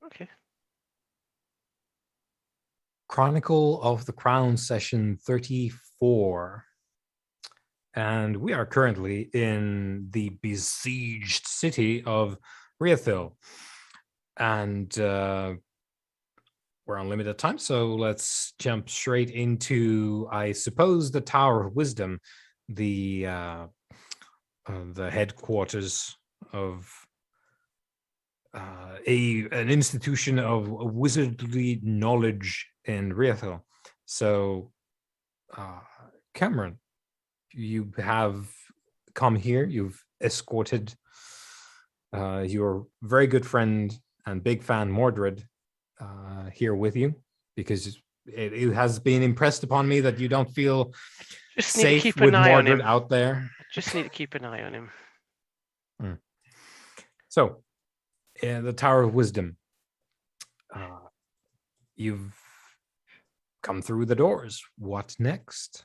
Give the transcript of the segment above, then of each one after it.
Okay. Chronicle of the Crown, session 34. And we are currently in the besieged city of Riathil. And we're on limited time, so let's jump straight into, I suppose, the Tower of Wisdom, the headquarters of an institution of wizardly knowledge in Riathil. So, Cameron, you have come here. You've escorted your very good friend and big fan Mordred here with you, because it has been impressed upon me that you don't feel Just need to safe keep with an eye on Mordred him. out there. Just need to keep an eye on him. So, the Tower of Wisdom. You've come through the doors. What next?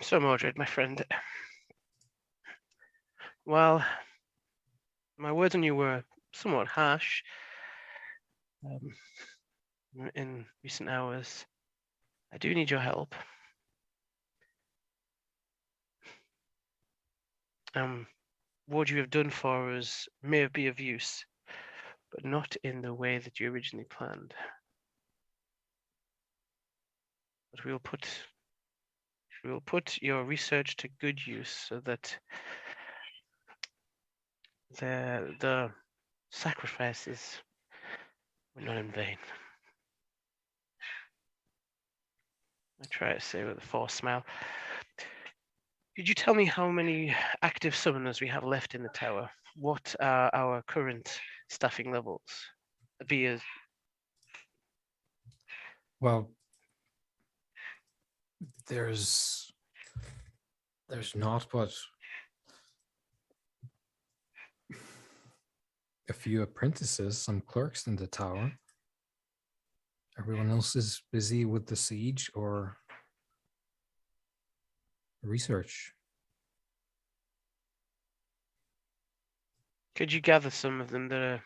So, Mordred, my friend. Well, my words on you were somewhat harsh in recent hours. I do need your help. What you have done for us may be of use, but not in the way that you originally planned. But we will put your research to good use so that the sacrifices were not in vain. I try to say with a forced smile. Could you tell me how many active summoners we have left in the tower? What are our current staffing levels? Well, there's not but a few apprentices, some clerks in the tower. Everyone else is busy with the siege or research. Could you gather some of them that are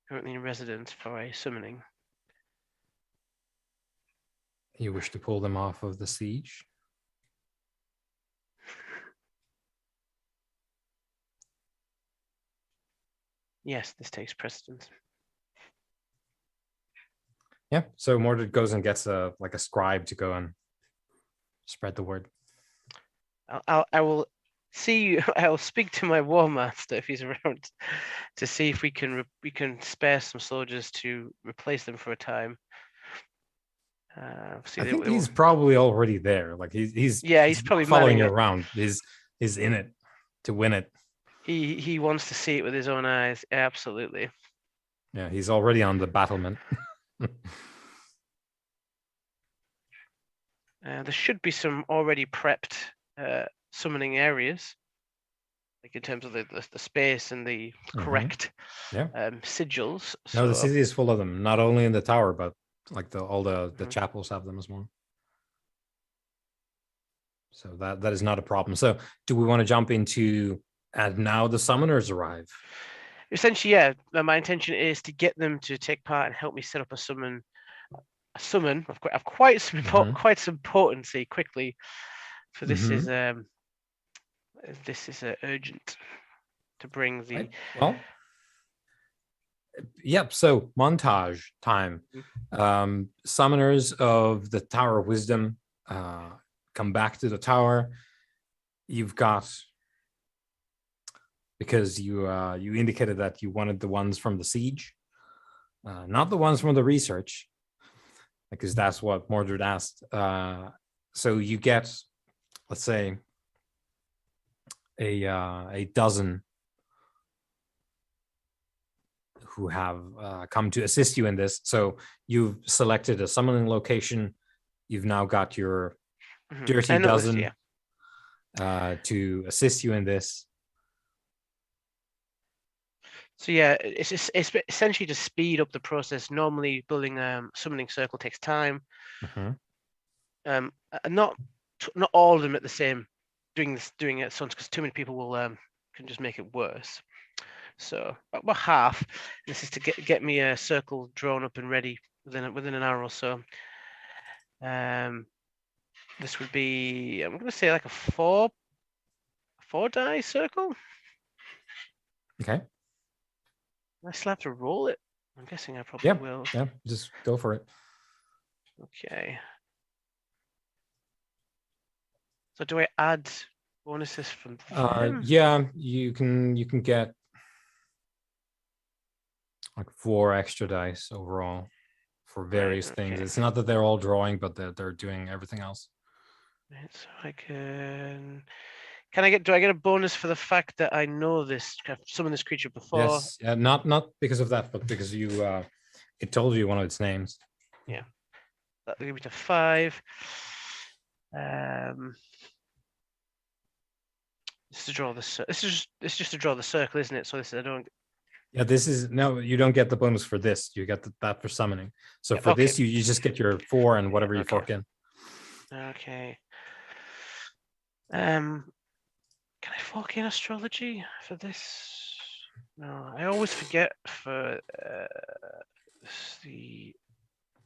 currently in residence for a summoning? You wish to pull them off of the siege? Yes, this takes precedence. Yeah, so Mordred goes and gets a scribe to go and spread the word. I will see. I'll speak to my war master if he's around to see if we can spare some soldiers to replace them for a time. I think he's probably already there. Like he's probably following you around. He's in it to win it. He wants to see it with his own eyes. Absolutely. Yeah, he's already on the battlement. There should be some already prepped summoning areas, like in terms of the space and the correct sigils. No, the city is full of them. Not only in the tower, but like all the chapels have them as well. So that is not a problem. So do we want to jump into, and now the summoners arrive? Essentially, yeah. My intention is to get them to take part and help me set up a summon of quite some potency quickly. For this is urgent to bring the right. Well. Yep. So montage time. Summoners of the Tower of Wisdom come back to the tower. You've got, because you indicated that you wanted the ones from the siege, not the ones from the research, because that's what Mordred asked. So you get, let's say, a dozen who have come to assist you in this. So you've selected a summoning location. You've now got your dirty dozen to assist you in this. So yeah, it's essentially to speed up the process. Normally, building a summoning circle takes time. Not all of them at the same doing it at once, because too many people will can just make it worse. So about half. This is to get me a circle drawn up and ready within an hour or so. This would be, I'm going to say like a four die circle. Okay. I still have to roll it. I'm guessing I probably will. Yeah, just go for it. Okay. So do I add bonuses from him? Yeah, you can get like 4 extra dice overall for various things. Okay. It's not that they're all drawing, but they're doing everything else. Right, so I can do I get a bonus for the fact that I know this, I've summoned this creature before? Yes, not because of that, but because you it told you one of its names. Yeah. That'll give me to 5. This is to draw the it's just to draw the circle, isn't it? So this I don't. Yeah, this is no, you don't get the bonus for this. You get that for summoning. So Yeah, for okay. this, you just get your 4 and whatever you fork in. Okay. Can I fork in astrology for this? No, I always forget for the.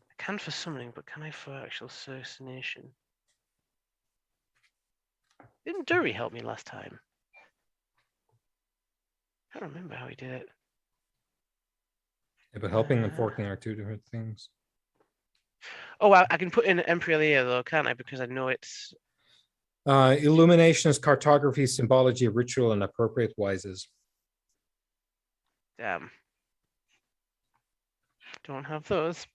I can for summoning, but can I for actual assassination? Didn't Dury help me last time? I can't remember how he did it. Yeah, but helping and forking are 2 different things. Oh, I can put in Emperor though, can't I? Because I know it's illuminations, cartography, symbology, ritual, and appropriate wises. damn. Don't have those.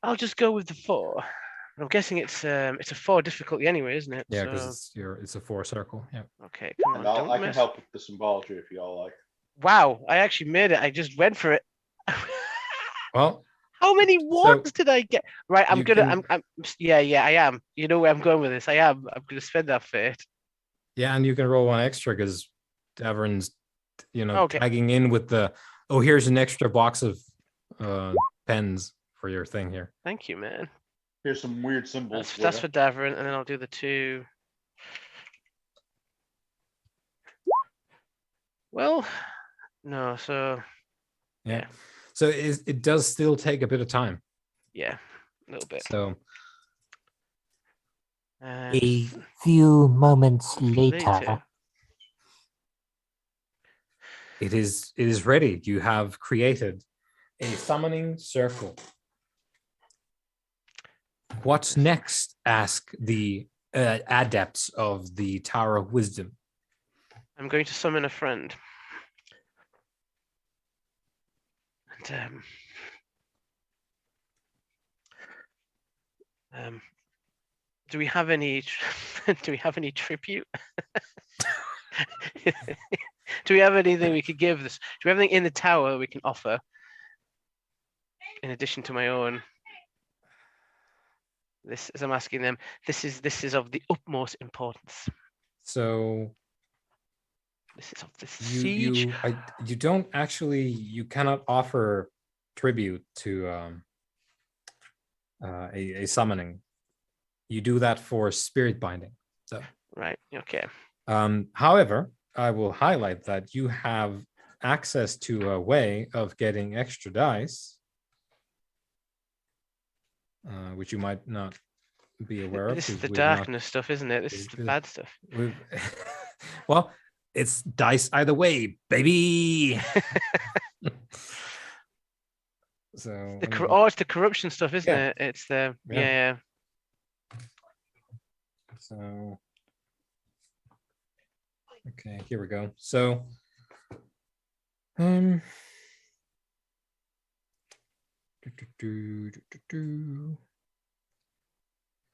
I'll just go with the 4. I'm guessing it's a 4 difficulty anyway, isn't it? Yeah, because it's a 4 circle. Yeah. Okay, come on. I can help with the symbology if y'all like. Wow, I actually made it. I just went for it. Well, how many ones did I get? Right, I'm yeah, I am. You know where I'm going with this. I'm gonna spend that fate. Yeah, and you can roll 1 extra because Davern's, tagging in with the. Oh, here's an extra box of pens for your thing here. Thank you, man. Here's some weird symbols. That's for Davern, and then I'll do the 2. Well, no, so yeah. So it does still take a bit of time. Yeah, a little bit. So a few moments later. It is ready. You have created a summoning circle. What's next? Ask the adepts of the Tower of Wisdom. I'm going to summon a friend. And do we have any tribute? Do we have anything we could give this? Do we have anything in the tower we can offer in addition to my own? This, as I'm asking them, this is of the utmost importance. So this is of the siege. You don't actually, you cannot offer tribute to a summoning. You do that for spirit binding. So right, okay. However, I will highlight that you have access to a way of getting extra dice, which you might not be aware of. This is the darkness stuff, isn't it? This is the bad stuff. Well, it's dice either way, baby. So it's the corruption stuff, isn't it? It's the yeah. So okay, here we go. So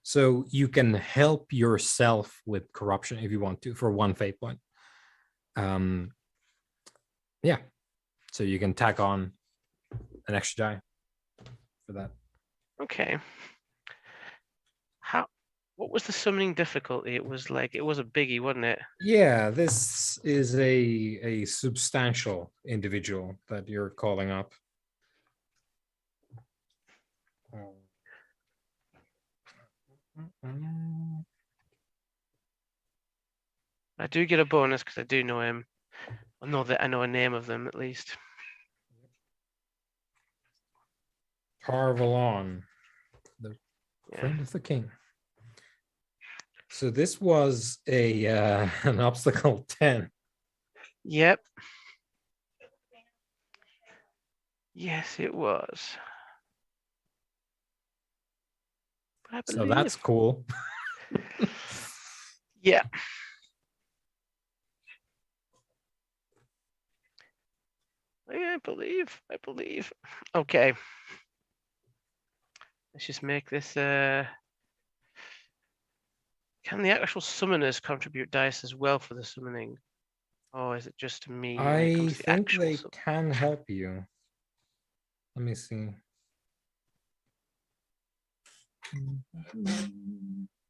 so you can help yourself with corruption if you want to for 1 fate point. Yeah, so you can tack on an extra die for that. Okay. What was the summoning difficulty? It was a biggie, wasn't it? Yeah, this is a substantial individual that you're calling up. I do get a bonus because I do know him. I know that I know a name of them at least. Tarvalon, the friend of the king. So this was a an obstacle 10. Yep. Yes, it was. I So that's cool. Yeah. I believe. Okay. Let's just make this can the actual summoners contribute dice as well for the summoning? Or is it just me when it I comes to the think actual they can help you. Let me see.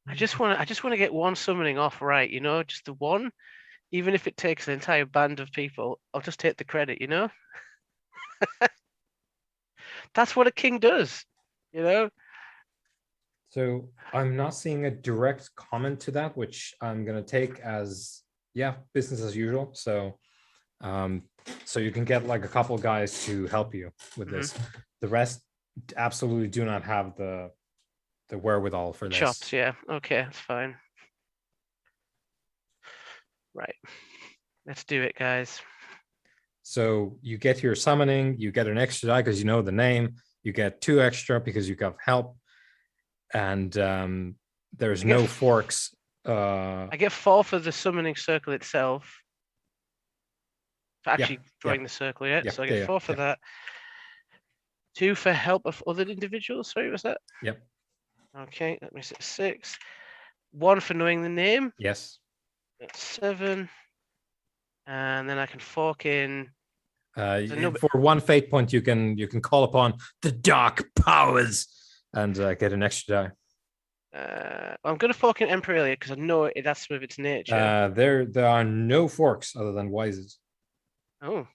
I just want to get one summoning off right, you know, just the one. Even if it takes an entire band of people, I'll just take the credit, you know? That's what a king does, you know? So I'm not seeing a direct comment to that, which I'm gonna take as business as usual. So so you can get like a couple guys to help you with this. The rest absolutely do not have the wherewithal for this. Chops, yeah. Okay, that's fine. Right. Let's do it, guys. So you get your summoning, you get an extra die because you know the name, you get 2 extra because you got help, and there's no forks. I get 4 for the summoning circle itself. For actually drawing the circle, yeah. So I get 4 for that. 2 for help of other individuals. Sorry, was that? Yep. Okay, that makes it 6. 1 for knowing the name. Yes. That's 7. And then I can fork in. For 1 fate point, you can call upon the dark powers and get an extra die. I'm going to fork in Emperor because I know that's with its nature. There are no forks other than wises. Oh,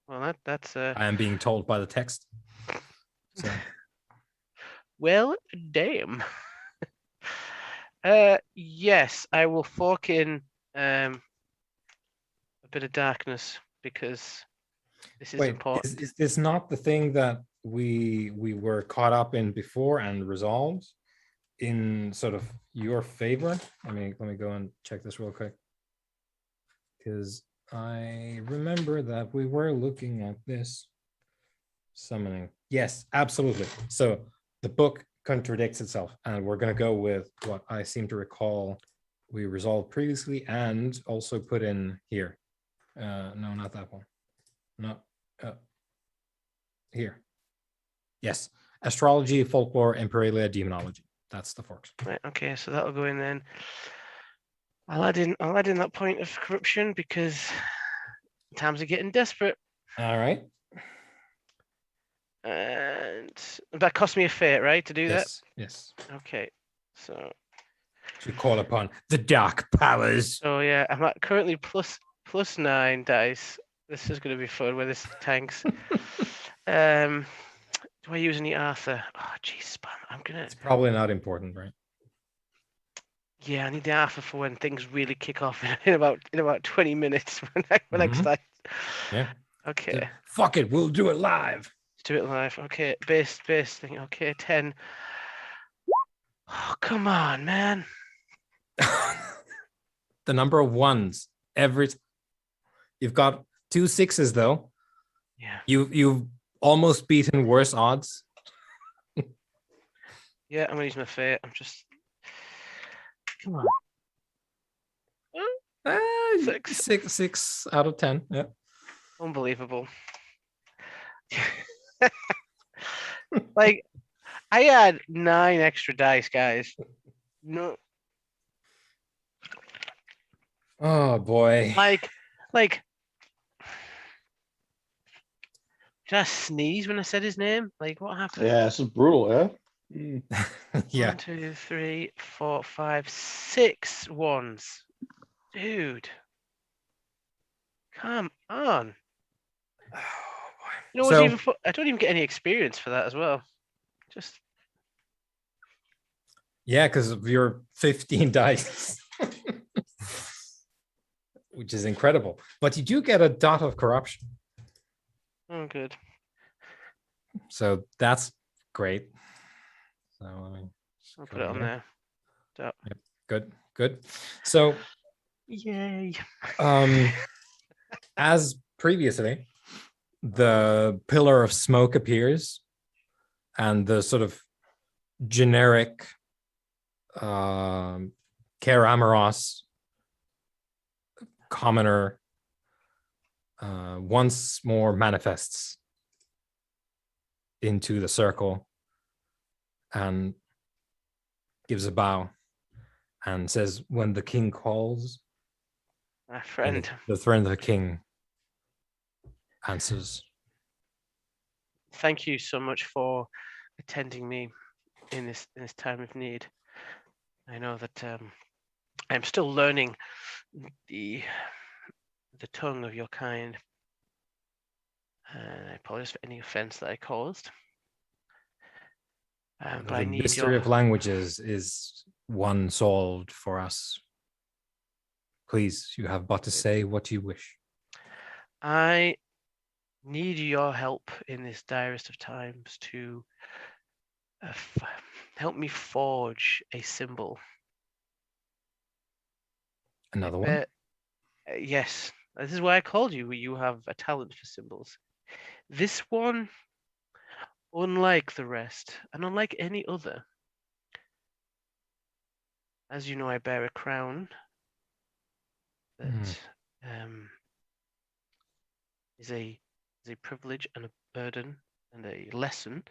well, that's. I am being told by the text. So. Well, damn. Yes, I will fork in a bit of darkness because this is important. Is this not the thing that we were caught up in before and resolved in sort of your favor? Let me go and check this real quick, because I remember that we were looking at this summoning. Yes, absolutely. So the book contradicts itself, and we're going to go with what I seem to recall we resolved previously and also put in here. No, not that one. Not here. Yes, astrology, folklore, imperalia, demonology. That's the forks. Right. Okay, so that'll go in then. I'll add in that point of corruption because times are getting desperate. All right. And that cost me a fate, right, to do that? Yes. Okay, so to call upon the dark powers. So yeah, I'm at currently plus 9 dice. This is going to be fun with this tanks. Do I use any Arthur? Oh, jeez, I'm gonna. It's probably not important, right? Yeah, I need the Arthur for when things really kick off in about 20 minutes when I start. Yeah. Okay. Fuck it, we'll do it live. Let's do it live. Okay, base thing. Okay, 10. Oh, come on, man. The number of ones you've got 2 6s though. Yeah. You've almost beaten worse odds. Yeah, I'm gonna use my fate. I'm just. Come on. 6 out of 10. Yeah. Unbelievable. Like, I had 9 extra dice, guys. No. Oh boy. Like, did I sneeze when I said his name? Like, what happened? Yeah, this is brutal, yeah? Yeah. 1, 2, 3, 4, 5, 6 ones. Dude. Come on. You know, So, I don't even get any experience for that as well. Just. Yeah, because of your 15 dice. which is incredible. But you do get a dot of corruption. Oh, good. So that's great. So let me I'll go put it on here. there. Good. So Yay. as previously, the pillar of smoke appears, and the sort of generic Keramaros commoner once more manifests into the circle and gives a bow and says, "When the king calls," My and friend. the friend of the king answers. Thank you so much for attending me in this time of need. I know that I'm still learning the tongue of your kind. I apologize for any offense that I caused. But I The need mystery your of languages is one solved for us. Please, you have but to say what you wish. I need your help in this direst of times to help me forge a symbol. Another one? Yes, this is why I called you. You have a talent for symbols. This one, unlike the rest, and unlike any other, as you know, I bear a crown that is a privilege and a burden and a lesson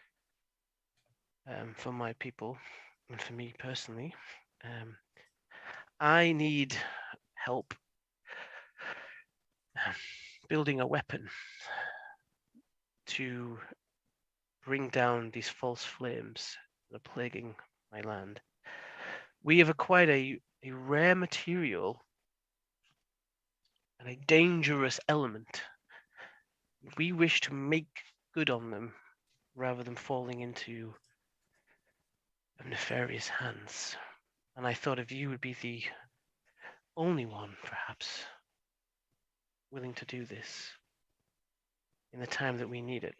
for my people and for me personally. I need help building a weapon to bring down these false flames that are plaguing my land. We have acquired a rare material and a dangerous element. We wish to make good on them rather than falling into nefarious hands. And I thought if you would be the only one, perhaps, willing to do this in the time that we need it.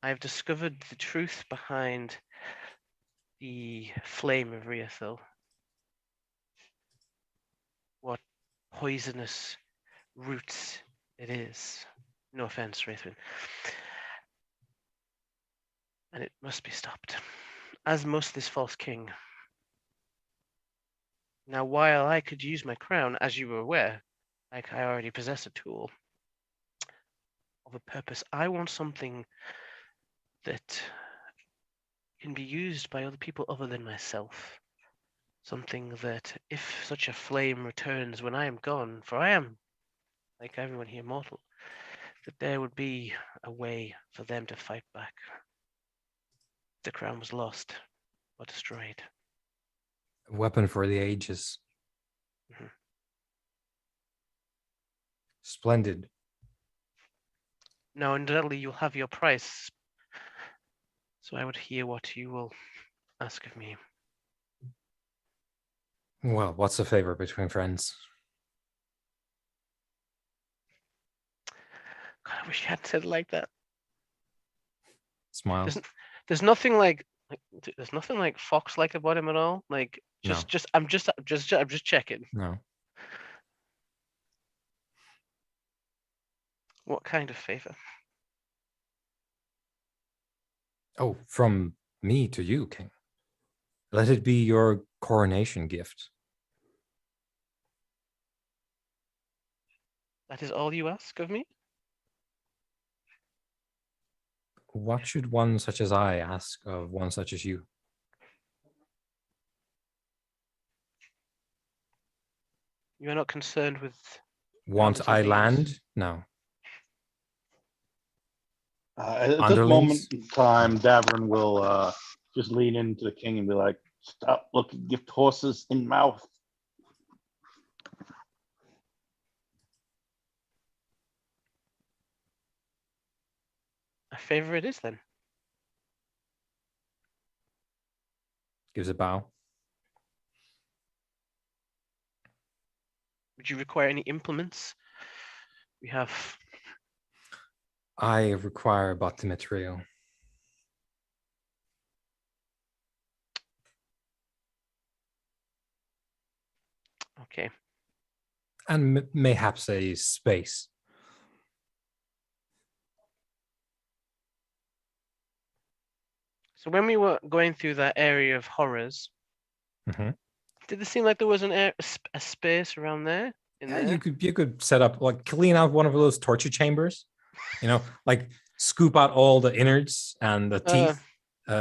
I have discovered the truth behind the flame of Riathil. What poisonous roots it is. No offense, Wraithwin. And it must be stopped, as must this false king. Now, while I could use my crown, as you were aware, like I already possess a tool of a purpose, I want something that can be used by other people other than myself. Something that, if such a flame returns when I am gone, for I am, like everyone here, mortal, that there would be a way for them to fight back. The crown was lost or destroyed. A weapon for the ages. Mhm. Splendid. Now, undoubtedly, you'll have your price, so I would hear what you will ask of me. Well, what's a favor between friends? God, I wish you hadn't said it like that. Smile. There's nothing like there's nothing like fox-like about him at all. Like No. I'm just checking. No. What kind of favor? Oh, from me to you, King. Let it be your coronation gift. That is all you ask of me? What should one such as I ask of one such as you? You are not concerned with Want mountains and I leaves. land? No. At this Underlings? moment in time, Davern will just lean into the king and be like, "Stop looking gift horses in mouth." A favor it is then. Gives a bow. Would you require any implements? We have. I require but the material. Okay. And mayhaps a space. So when we were going through that area of horrors, Mm-hmm. did it seem like there was a space around there? Yeah, you could set up, like, clean out one of those torture chambers, like scoop out all the innards and the teeth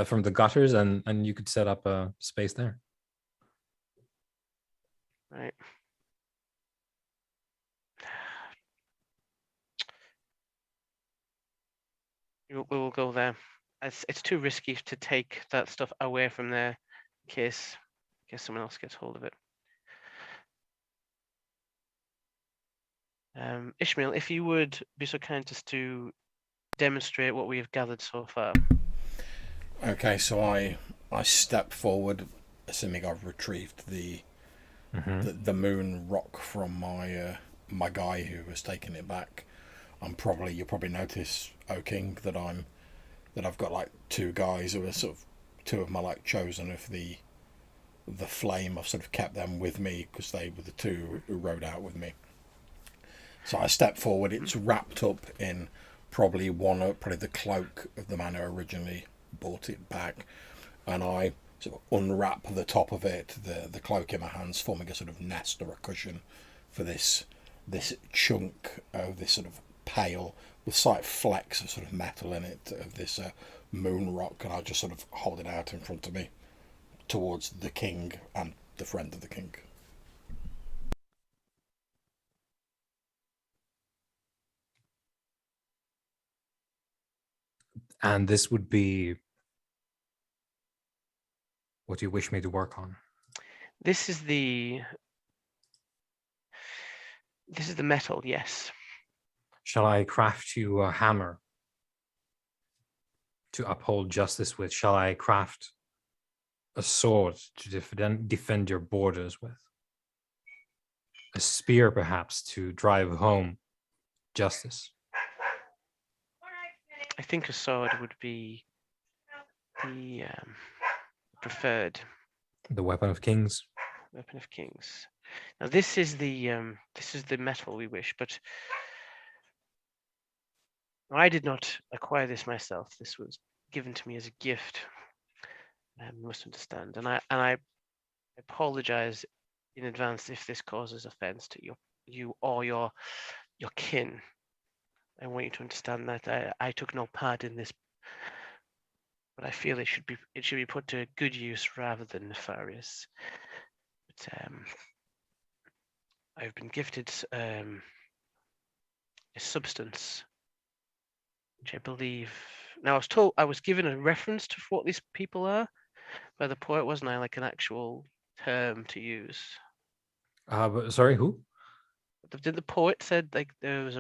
from the gutters, and you could set up a space there. Right. We will go there. It's too risky to take that stuff away from there in case someone else gets hold of it. Ishmael, if you would be so kind as to demonstrate what we have gathered so far. Okay, so I step forward, assuming I've retrieved the moon rock from my guy who was taking it back. You'll probably notice, O King, that I've got like two guys who are sort of two of my like chosen of the flame. I've sort of kept them with me because they were the two who rode out with me. So I step forward. It's wrapped up in probably the cloak of the man who originally brought it back, and I sort of unwrap the top of it, the cloak in my hands, forming a sort of nest or a cushion for this chunk of this sort of pale with slight flecks of sort of metal in it of this moon rock, and I just sort of hold it out in front of me towards the king and the friend of the king. And this would be what you wish me to work on. This is the metal, yes. Shall I craft you a hammer to uphold justice with? Shall I craft a sword to defend your borders with? A spear, perhaps, to drive home justice? I think a sword would be the preferred The weapon of kings. weapon of kings. Now this is the metal we wish, but I did not acquire this myself. This was given to me as a gift. You must understand, and I apologize in advance if this causes offense to you or your kin. I want you to understand that I took no part in this, but I feel it should be put to good use rather than nefarious. But I've been gifted a substance, which I believe. Now I was given a reference to what these people are by the poet, wasn't I? Like an actual term to use. But sorry, who? Did the poet said like there was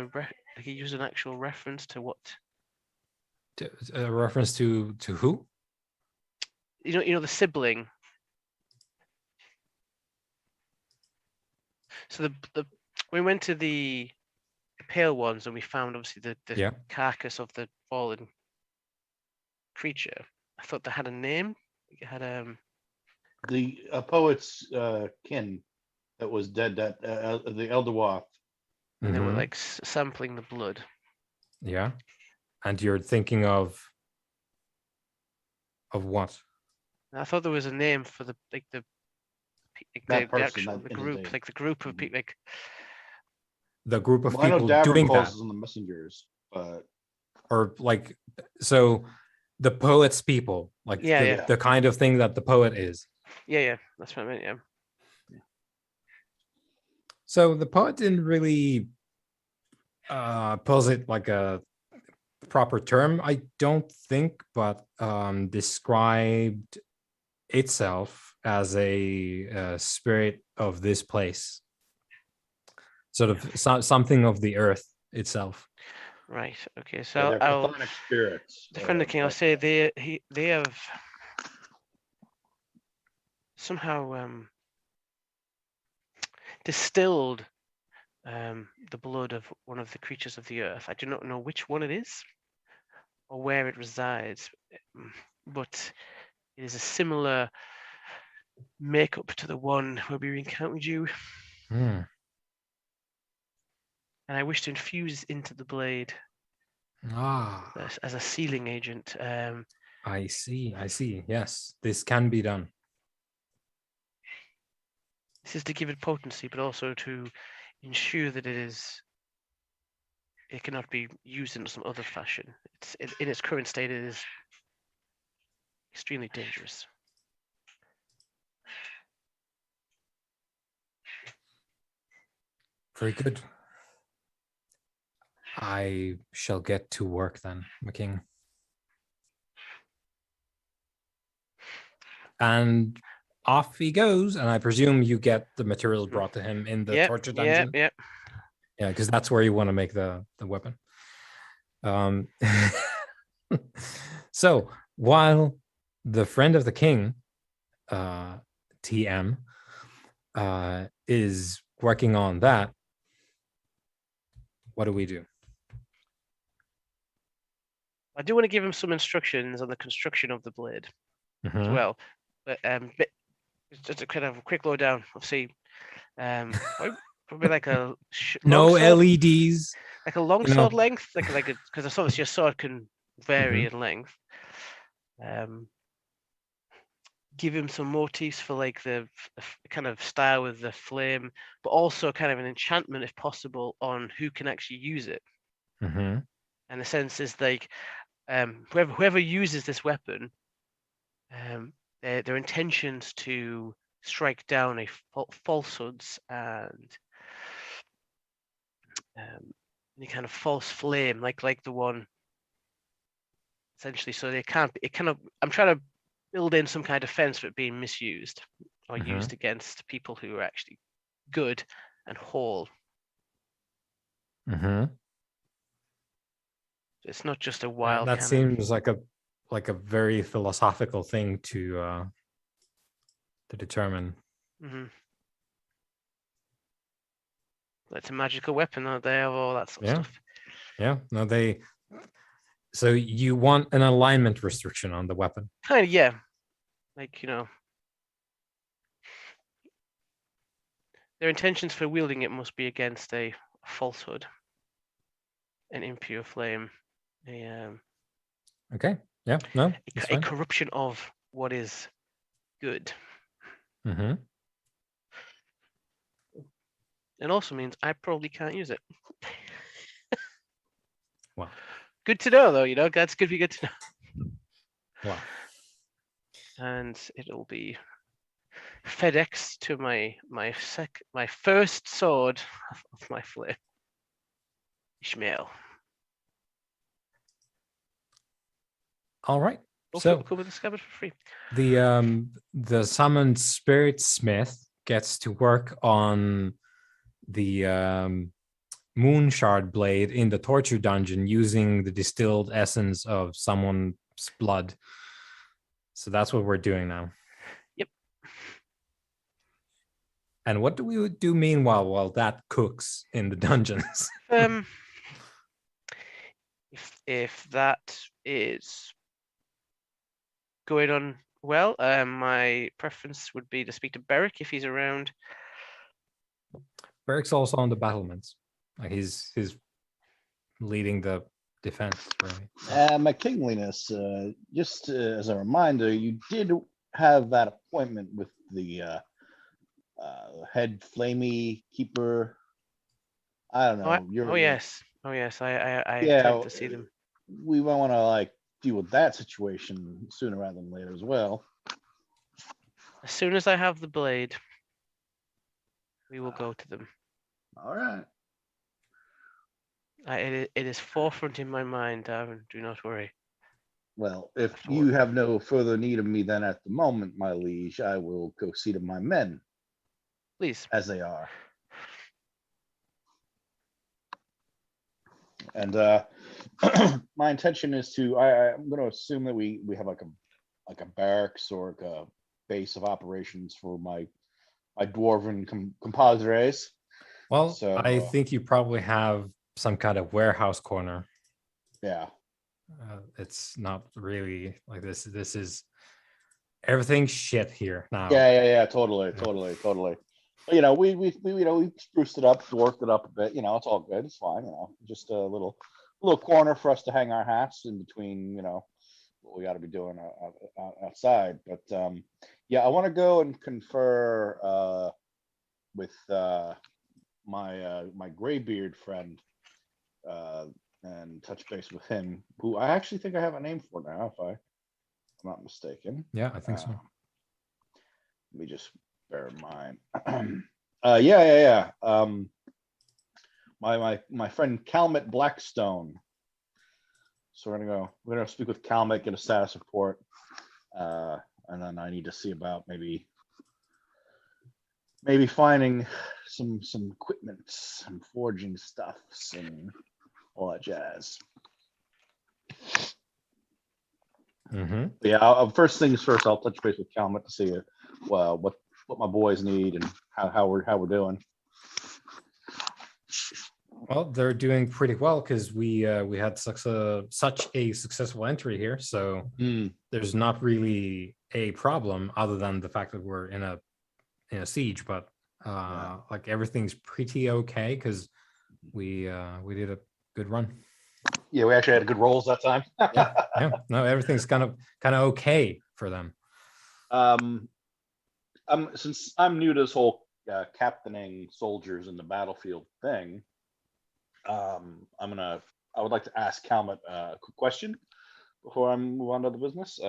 he used an actual reference to what? A reference to who? You know the sibling. So we went to the pale ones and we found obviously the carcass of the fallen creature. I thought they had a name. It had the poet's kin that was dead, that the Elder Wath. and they were like sampling the blood. Yeah, and you're thinking of what? And I thought there was a name for the group, like the group of people, like the group of I know people Davin doing calls that, them the messengers, but or like so the poet's people, like the kind of thing that the poet is. Yeah, that's what I meant. Yeah. So the poet didn't really posit like a proper term, I don't think, but described itself as a spirit of this place, sort of something of the earth itself. Right. Okay. So I'll spirits. Defend the king. I'll say they have somehow distilled the blood of one of the creatures of the earth. I do not know which one it is or where it resides, but it is a similar makeup to the one where we encountered you, Hmm. and I wish to infuse into the blade Ah, as a sealing agent. I see. I see. Yes, this can be done. This is to give it potency, but also to ensure that it cannot be used in some other fashion. In its current state, it is extremely dangerous. Very good. I shall get to work then, my king. And off he goes, and I presume you get the materials brought to him in the torture dungeon. Yeah. Yeah, because that's where you want to make the weapon. So while the friend of the king, TM, is working on that, what do we do? I do want to give him some instructions on the construction of the blade as Mhm. well. But just a kind of a quick lowdown. I'll see. Probably like a No long sword, LEDs. like a long you know. sword length, because obviously your sword can vary Mhm. in length. Give him some motifs for like the kind of style with the flame, but also kind of an enchantment if possible on who can actually use it. Mhm. And the sense is like whoever uses this weapon, their intentions to strike down falsehoods and any kind of false flame, like the one essentially. So they can't. It kind of. I'm trying to build in some kind of defense for it being misused or Mhm. used against people who are actually good and whole. Mhm. It's not just a That, wild that kind seems like a very philosophical thing to determine. of. It's a magical weapon, aren't they? All that sort of Yeah. stuff. Yeah. No, they. So you want an alignment restriction on the weapon? Kind of, yeah. Like their intentions for wielding it must be against a falsehood, an impure flame, a Okay. Yeah. No. That's a fine. corruption of what is good. Mm-hmm. It also means I probably can't use it. Wow. Good to know, though. That's good to know. Wow. And it'll be FedEx to my first sword of my flame, Ishmael. All right. Hopefully, So it'll come with a scabbard for free. the summoned spirit smith gets to work on the moon shard blade in the torture dungeon using the distilled essence of someone's blood. So that's what we're doing now. Yep. And what do we do meanwhile while that cooks in the dungeons? If that is going on well, my preference would be to speak to Beric if he's around. Beric's also on the battlements. Like he's leading the defense, really. So. My kingliness, just as a reminder, you did have that appointment with the head flamey keeper. I don't know. Oh yes. I yeah, intend to see them. We might want to deal with that situation sooner rather than later as well. As soon as I have the blade, we will go to them. All right. It is forefront in my mind, Darwin. Do not worry. Well, if you have no further need of me then at the moment, my liege, I will go see to my men. Please. As they are. And my intention is to, I'm going to assume that we have like a barracks or like a base of operations for my dwarven compadres. Well, So, I think you probably have some kind of warehouse corner. yeah. It's not really like this. This is everything's shit here now. Yeah. Totally. But, you know, we spruced it up, worked it up a bit. You know, it's all good. It's fine. You know, just a little corner for us to hang our hats in between. You know, what we got to be doing outside. But yeah, I want to go and confer with my graybeard friend and touch base with him, who I actually think I have a name for now, if I'm not mistaken. Yeah, I think so. Let me just bear in mind. Yeah. My friend Calmet Blackstone. So we're gonna speak with Calmet, get a status report, and then I need to see about maybe finding some equipment, some forging stuffs, and all that jazz. Yeah, first things first, I'll touch base with Calmet to see what my boys need and how we're doing. Well, they're doing pretty well because we had such a successful entry here, so there's not really a problem other than the fact that we're in a siege, but like everything's pretty okay because we did a good run. Yeah, we actually had good rolls that time. yeah, no, everything's kind of okay for them. Since I'm new to this whole captaining soldiers in the battlefield thing, I would like to ask Calmet a quick question before I move on to the business.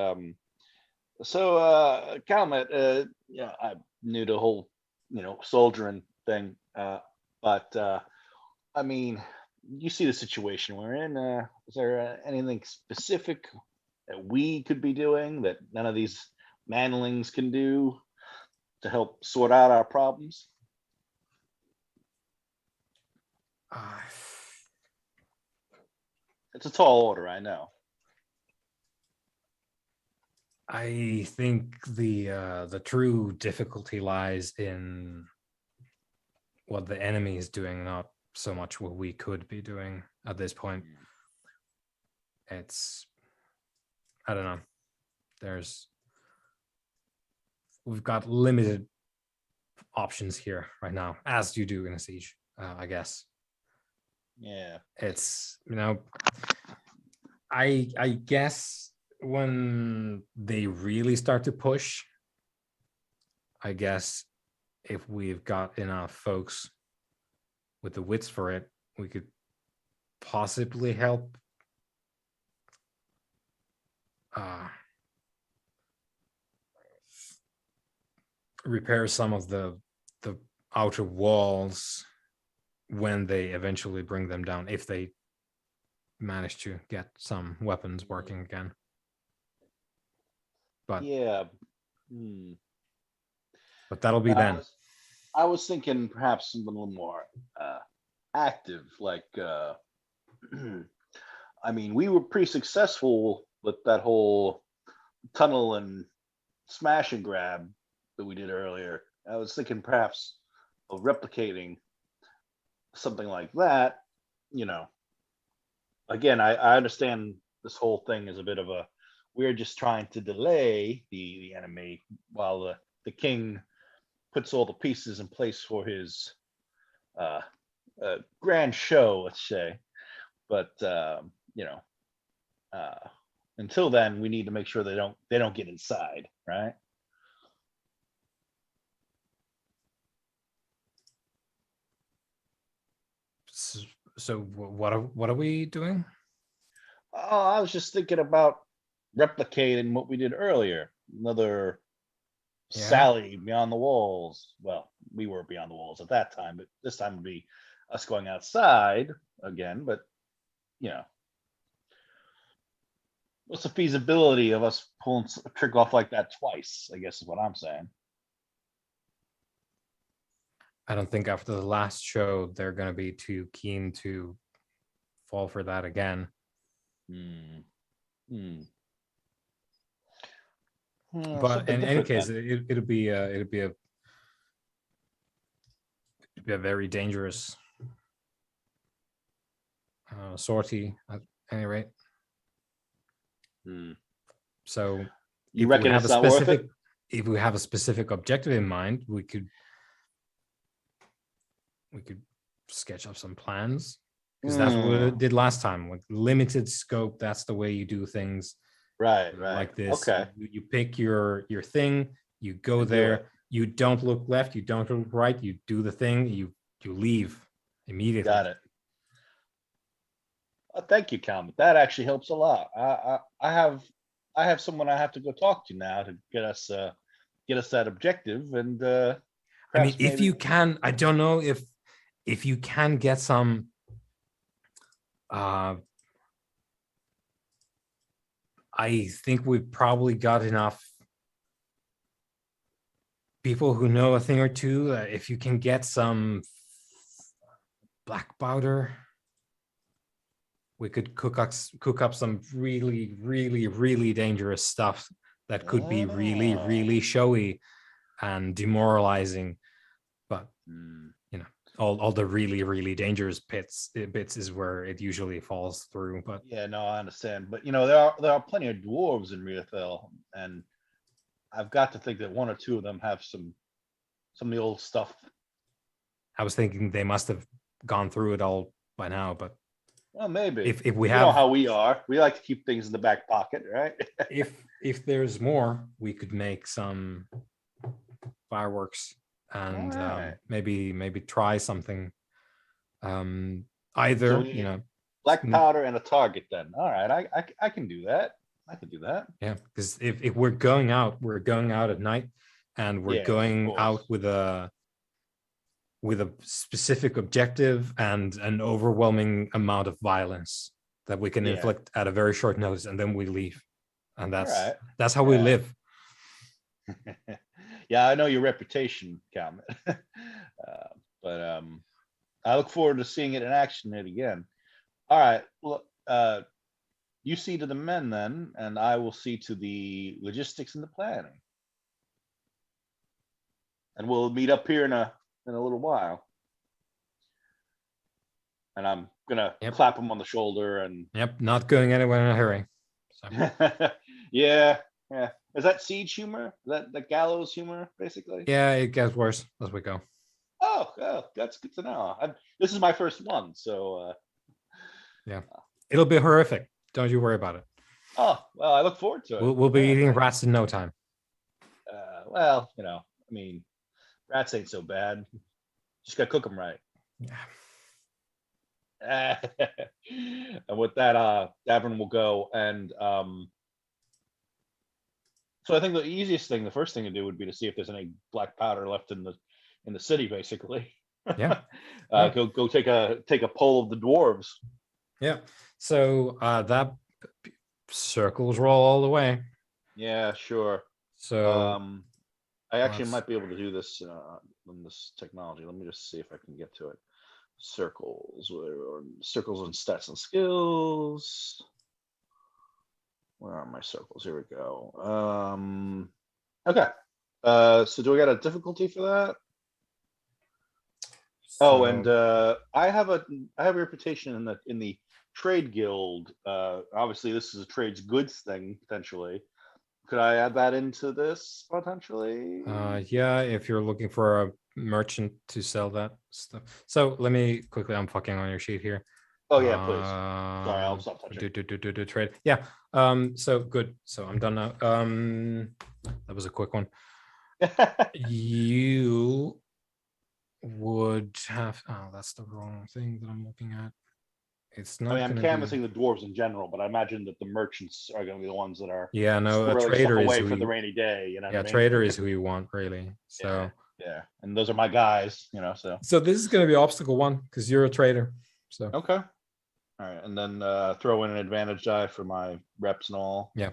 So Calmet, yeah, I'm new to the whole, soldiering thing, but I mean, you see the situation we're in. Is there anything specific that we could be doing that none of these manlings can do to help sort out our problems? It's a tall order, I know. I think the true difficulty lies in what the enemy is doing, not so much what we could be doing at this point. It's, I don't know. We've got limited options here right now, as you do in a siege, I guess. Yeah. It's, I guess when they really start to push, I guess if we've got enough folks with the wits for it, we could possibly help repair some of the outer walls when they eventually bring them down, if they manage to get some weapons working again. But yeah. But that'll be then. I was thinking perhaps something a little more active, like I mean, we were pretty successful with that whole tunnel and smash and grab that we did earlier. I was thinking perhaps of replicating something like that. Again, I understand this whole thing is a bit of a, we're just trying to delay the enemy while the king puts all the pieces in place for his grand show, let's say. But until then, we need to make sure they don't get inside, right? So what are we doing? Oh, I was just thinking about replicating what we did earlier. Another sally beyond the walls. Well, we were beyond the walls at that time, but this time would be us going outside again. But what's the feasibility of us pulling a trick off like that twice? I guess is what I'm saying. I don't think after the last show they're going to be too keen to fall for that again. But in any case, it'll be a to be a very dangerous sortie at any rate. So You if reckon we have it's a not worth specific, it? if we have a specific objective in mind, we could sketch up some plans, because that's what it did last time. Like limited scope, that's the way you do things. Right. Like this. Okay. You pick your thing, you go And do there, it. you don't look left, you don't look right, you do the thing, you leave immediately. Got it. Thank you, Calvin. That actually helps a lot. I have someone I have to go talk to now to get us that objective, and I mean, perhaps if maybe- you can, I don't know if you can get some I think we've probably got enough people who know a thing or two. If you can get some black powder, we could cook up some really, really, really dangerous stuff that could be really, really showy and demoralizing. But you know, all the really, really dangerous bits is where it usually falls through. But yeah, no, I understand. But you know, there are plenty of dwarves in Riethel, and I've got to think that one or two of them have some of the old stuff. I was thinking they must have gone through it all by now, but Well, maybe. if we You have, know how we are. We like to keep things in the back pocket, right? if there's more, we could make some fireworks and Alright. maybe try something. Either So you know, Black powder and a target. Then, all right, I can do that. I can do that. yeah, because if we're going out at night, and we're Yeah, of going course. out with a specific objective and an overwhelming amount of violence that we can Yeah. inflict at a very short notice, and then we leave, and Alright. that's how we Yeah. live. Yeah, I know your reputation, Calvin. But I look forward to seeing it in action yet again. All right. Well, you see to the men then, and I will see to the logistics and the planning. And we'll meet up here in a little while. And I'm gonna Yep. clap him on the shoulder and Yep, not going anywhere in a hurry. So, yeah. Is that siege humor? That gallows humor, basically? yeah, it gets worse as we go. Oh, that's good to know. This is my first one, so It'll be horrific. Don't you worry about it. oh well, I look forward to it. We'll be Yeah. eating rats in no time. Well, you know, I mean, rats ain't so bad. Just gotta cook them right. And with that, Davin will go, and so I think the first thing to do would be to see if there's any black powder left in the city, basically. Yeah. Go take a poll of the dwarves. Yeah. So that circles roll all the way. Yeah, sure. So I actually let's- might be able to do this on this technology. Let me just see if I can get to it. Circles or circles and stats and skills. Where are my circles? Here we go. Okay. So do I got a difficulty for that? Oh, and I have a reputation in the trade guild. Obviously, this is a trades goods thing potentially. Could I add that into this potentially? yeah, if you're looking for a merchant to sell that stuff. So let me quickly, I'm fucking on your sheet here. Oh yeah, please. Sorry, I'll stop touching. Do trade. Yeah. So good. So I'm done now. That was a quick one. You would have. Oh, that's the wrong thing that I'm looking at. It's not. I mean, I'm gonna canvassing the dwarves in general, but I imagine that the merchants are going to be the ones that are Yeah, no, a squirreling stuff trader is away who for the you, rainy day. You know. yeah, what I mean? trader is who you want really. So Yeah, and those are my guys. You know, so so this is gonna be obstacle one because you're a trader. So okay. All right, and then throw in an advantage die for my reps and all. Yeah.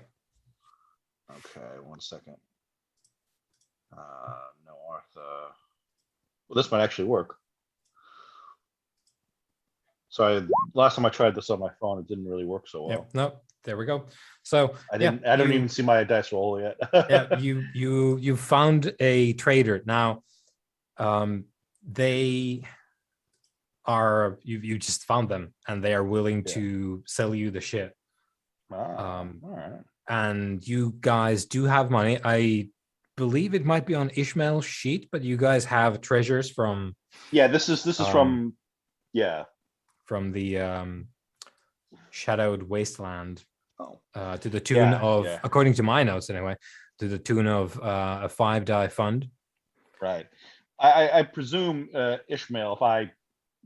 Okay, 1 second. No, Artha. Well, this might actually work. So last time I tried this on my phone, it didn't really work so well. yeah, no, there we go. So I don't even see my dice roll yet. yeah, you found a trader now. They are you just found them, and they are willing Yeah. to sell you the shit. All right. And you guys do have money. I believe it might be on Ishmael's sheet, but you guys have treasures from Yeah, this is from the Shadowed Wasteland Oh. to the tune of, yeah. according to my notes anyway, to the tune of a 5-die fund. Right. I presume, Ishmael, if I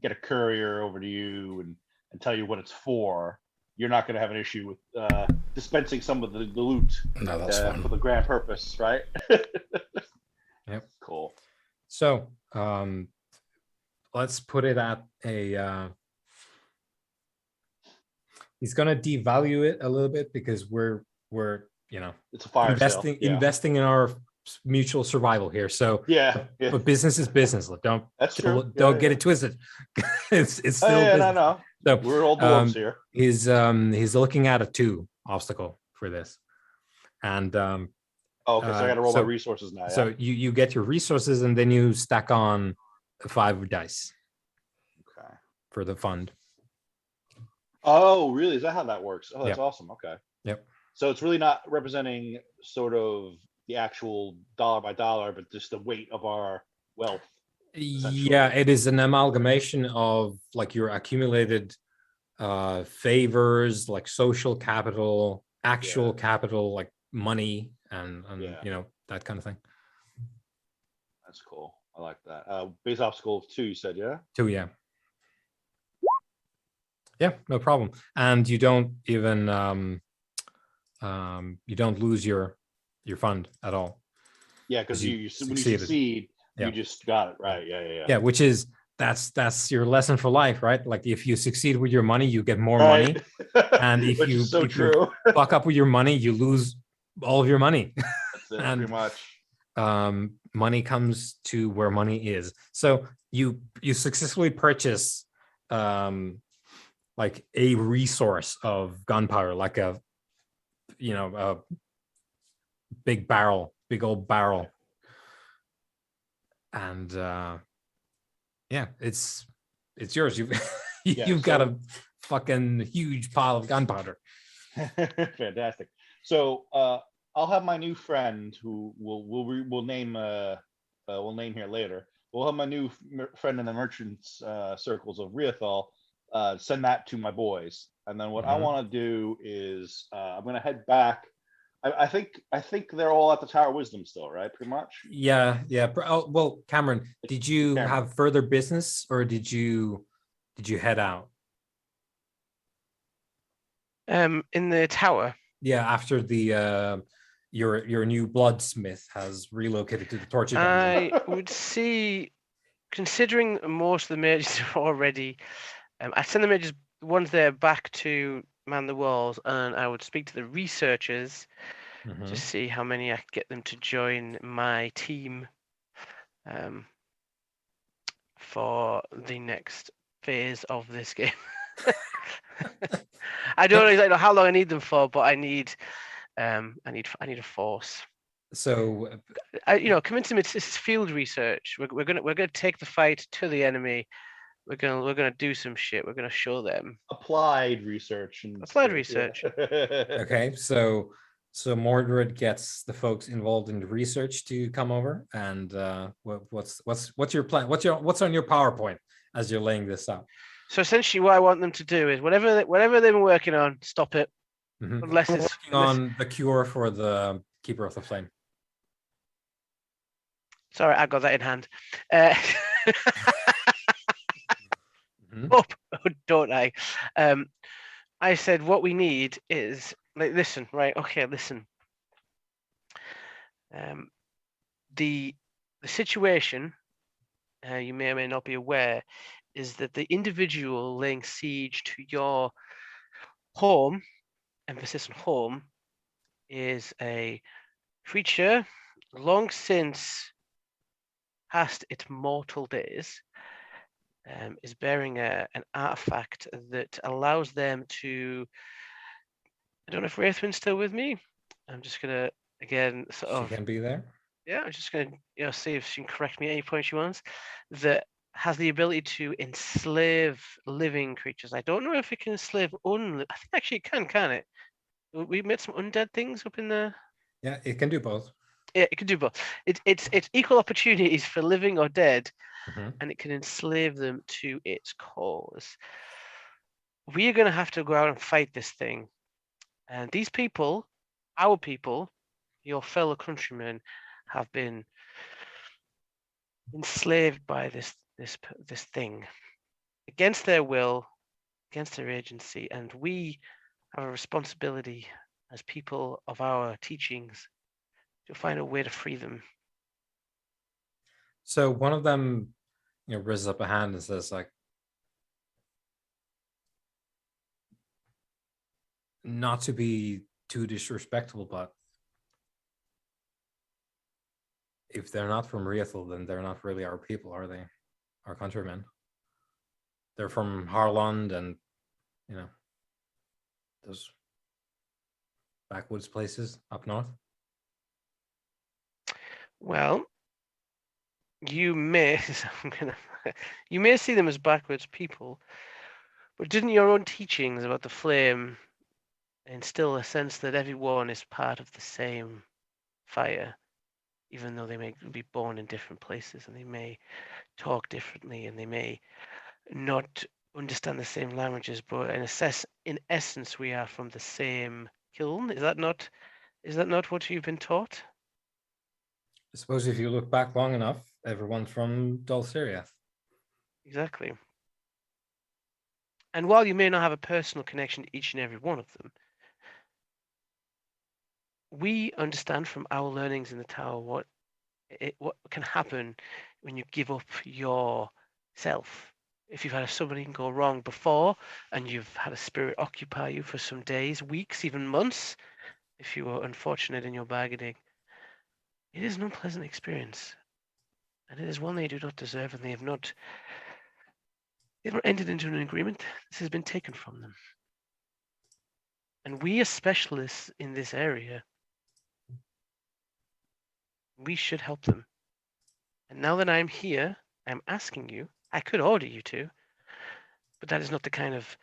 get a courier over to you and tell you what it's for, you're not going to have an issue with dispensing some of the loot. No, that's fine. For the grand purpose, right? Yep. Cool. So let's put it at a. He's gonna devalue it a little bit because we're It's a fire investing sale. Yeah. investing in our mutual survival here. So Yeah. but business is business. Don't That's true. don't get it twisted. it's still business. No. So We're all dwarves here. he's looking at a 2 obstacle for this, and Okay, so I got to roll my resources now. Yeah? So you get your resources, and then you stack on 5 dice. Okay. For the fund. Oh, really? Is that how that works? Oh, that's Yep. awesome. Okay. Yep. So it's really not representing sort of the actual dollar by dollar, but just the weight of our wealth. Yeah, it is an amalgamation of like your accumulated favors, like social capital, actual capital, like money, and that kind of thing. That's cool. I like that. Base obstacle of 2, you said, yeah? 2, yeah. Yeah, no problem. And you don't even you don't lose your fund at all. Yeah, because when you succeeded. succeed, Yeah. you just got it right. Yeah. Yeah, which is that's your lesson for life, right? Like if you succeed with your money, you get more money, and if you fuck up with your money, you lose all of your money. That's it, and, pretty much. Money comes to where money is. So you successfully purchase like a resource of gunpowder, like a big old barrel. And it's yours. You've got a fucking huge pile of gunpowder. Fantastic. So I'll have my new friend, who we'll name here later. We'll have my new friend in the merchants circles of Riathal send that to my boys, and then what I want to do is I'm going to head back. I think they're all at the Tower of Wisdom still, right? Pretty much. Yeah. Oh, well, Cameron, did you have further business, or did you head out? In the tower. Yeah, after the your new bloodsmith has relocated to the torture dungeon. I would see, considering most of the mages are already, I send the mages, the ones there, back to man the walls, and I would speak to the researchers to see how many I could get them to join my team for the next phase of this game. I don't exactly know how long I need them for, but I need a force. So convince them it's field research. We're gonna take the fight to the enemy. We're gonna do some shit. We're gonna show them applied research. Okay, so Mordred gets the folks involved in the research to come over, and what's your plan? What's on your PowerPoint as you're laying this out? So essentially, what I want them to do is whatever they've been working on, stop it. Unless it's working on the cure for the Keeper of the Flame. Sorry, I got that in hand. Oh, don't I? I said what we need is listen. The situation, you may or may not be aware, is that the individual laying siege to your home, emphasis on home, is a creature long since past its mortal days, is bearing an artifact that allows them to. I don't know if Wraithwind's still with me. I'm just gonna again sort of. She can be there. Yeah, I'm just going to see if she can correct me at any point she wants. That has the ability to enslave living creatures. I don't know if it can enslave I think actually it can it? We met some undead things up in the. Yeah, it can do both. Yeah, it can do both. It's equal opportunities for living or dead, Mhm. and it can enslave them to its cause. We are going to have to go out and fight this thing, and these people, our people, your fellow countrymen, have been enslaved by this thing against their will, against their agency, and we have a responsibility as people of our teachings to find a way to free them. So one of them, raises up a hand and says, like, not to be too disrespectful, but if they're not from Riethel, then they're not really our people, are they? Our countrymen. They're from Harland and, those backwoods places up north. Well, you may you may see them as backwards people, but didn't your own teachings about the flame instill a sense that everyone is part of the same fire, even though they may be born in different places and they may talk differently and they may not understand the same languages, but in essence we are from the same kiln? Is that not what you've been taught? I suppose if you look back long enough, everyone's from Dulceriath. Exactly. And while you may not have a personal connection to each and every one of them, we understand from our learnings in the tower what can happen when you give up yourself. If you've had somebody go wrong before and you've had a spirit occupy you for some days, weeks, even months, if you were unfortunate in your bargaining, it is an unpleasant experience. And it is one they do not deserve, and they've not entered into an agreement. This has been taken from them. And we as specialists in this area, we should help them. And now that I'm here, I'm asking you, I could order you to, but that is not the kind of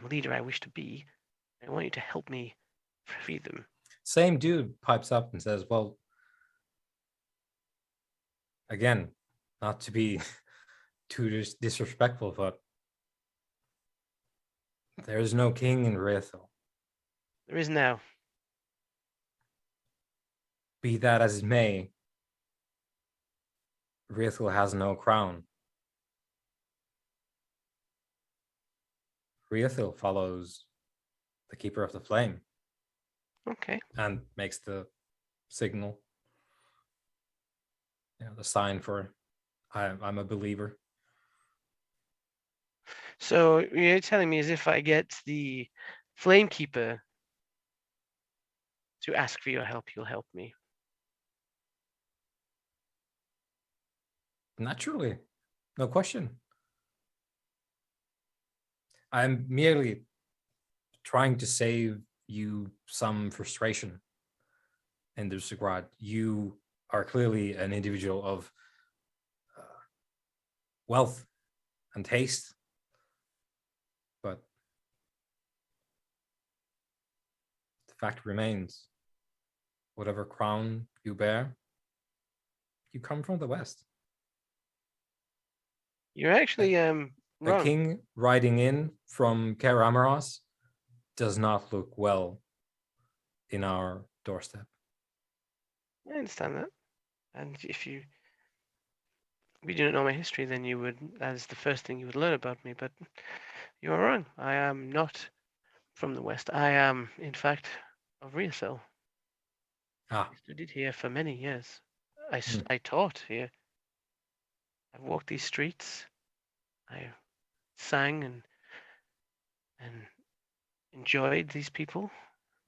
leader I wish to be. I want you to help me free them. Same dude pipes up and says, well, again, not to be too disrespectful, but there is no king in Riethel. There is now. Be that as it may, Riethel has no crown. Riethel follows the Keeper of the Flame. Okay. And makes the signal, the sign for I'm a believer. So you're telling me as if I get the Flamekeeper to ask for your help, you'll help me. Naturally, no question. I'm merely trying to save you some frustration in this regard. You are clearly an individual of wealth and taste, but the fact remains, whatever crown you bear, you come from the West. You're actually A wrong. king riding in from Kaer Amaros does not look well in our doorstep. I understand that. And if you didn't know my history, then that is the first thing you would learn about me, but you are wrong. I am not from the West. I am, in fact, of Riesel. Ah. I studied here for many years. I taught here. I've walked these streets. I sang and enjoyed these people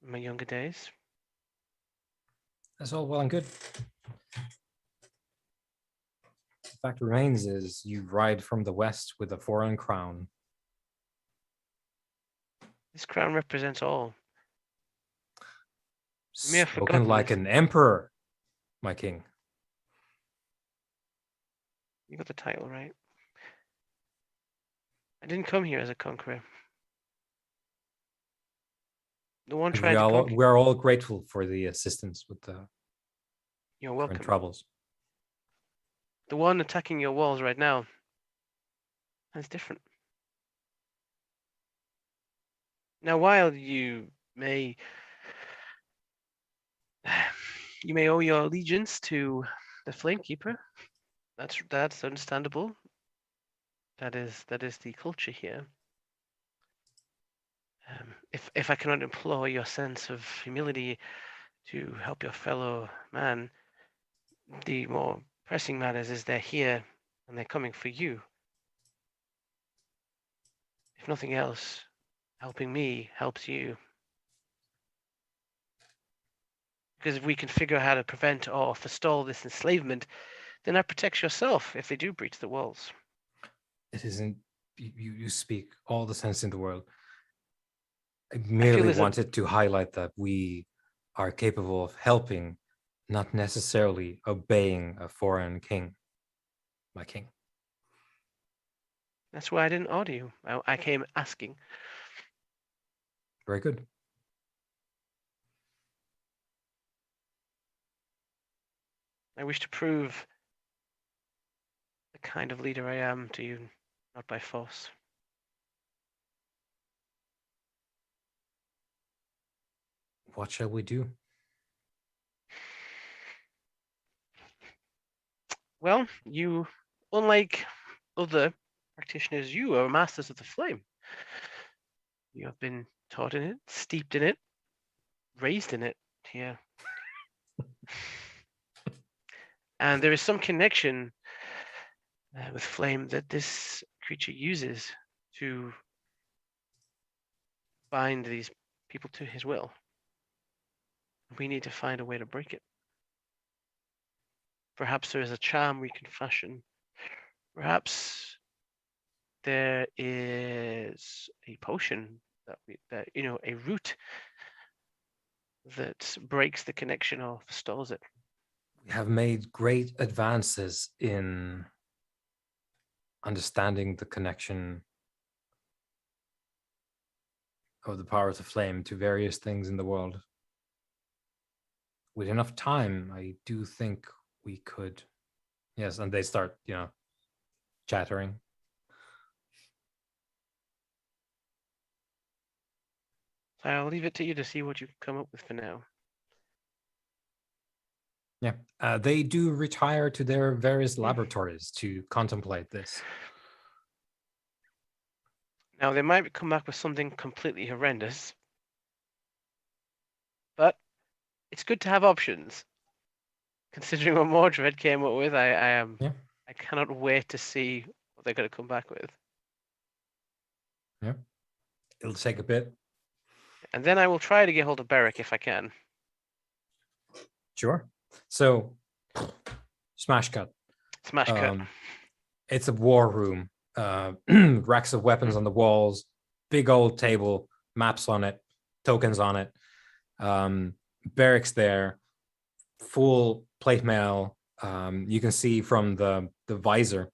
in my younger days. That's all well and good. The fact remains is you ride from the West with a foreign crown. This crown represents all. Spoken like an emperor. my king. You got the title right. I didn't come here as a conqueror. The one And trying to conquer. we are all grateful for the assistance with the You're current welcome. troubles. The one attacking your walls right now. That's different. Now, while you may owe your allegiance to the Flamekeeper, that's understandable. That is the culture here. If I cannot implore your sense of humility to help your fellow man, the more pressing matters is they're here and they're coming for you. If nothing else, helping me helps you. Because if we can figure out how to prevent or forestall this enslavement, then that protects yourself if they do breach the walls. It isn't, you speak all the sense in the world. I merely wanted to highlight that we are capable of helping, not necessarily obeying a foreign king, my king. That's why I didn't order you. I came asking. Very good. I wish to prove the kind of leader I am to you, not by force. What shall we do? Well, you, unlike other practitioners, you are masters of the flame. You have been taught in it, steeped in it, raised in it here. And there is some connection with flame that this creature uses to bind these people to his will. We need to find a way to break it. Perhaps there is a charm we can fashion. Perhaps there is a potion that a root that breaks the connection or stalls it. We have made great advances in understanding the connection of the power of the flame to various things in the world. With enough time, I do think we could. Yes, and they start, chattering. I'll leave it to you to see what you can come up with for now. Yeah, they do retire to their various laboratories to contemplate this. Now, they might come back with something completely horrendous, but it's good to have options. Considering what Mordred came up with, I cannot wait to see what they're going to come back with. Yeah, it'll take a bit. And then I will try to get hold of Beric if I can. Sure. So, smash cut. Smash cut. It's a war room. Racks of weapons on the walls, big old table, maps on it, tokens on it. Barracks there, full plate mail. You can see from the visor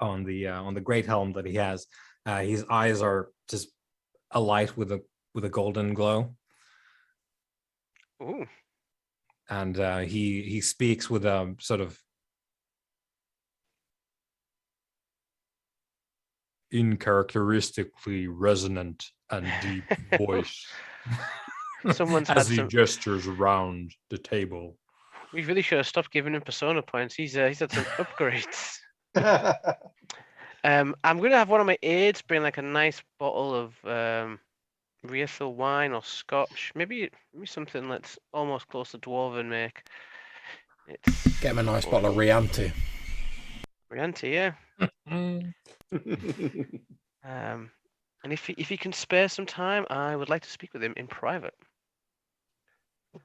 on the great helm that he has, his eyes are just alight with a golden glow. Ooh. And he speaks with a sort of uncharacteristically resonant and deep voice. Someone's as he gestures around the table. We really should have stopped giving him persona points. He's had some upgrades. I'm gonna have one of my aides bring like a nice bottle of refill wine or scotch. Maybe something that's almost close to dwarven make. Get him a nice bottle of Rianti. Rianti, yeah. And if he can spare some time, I would like to speak with him in private.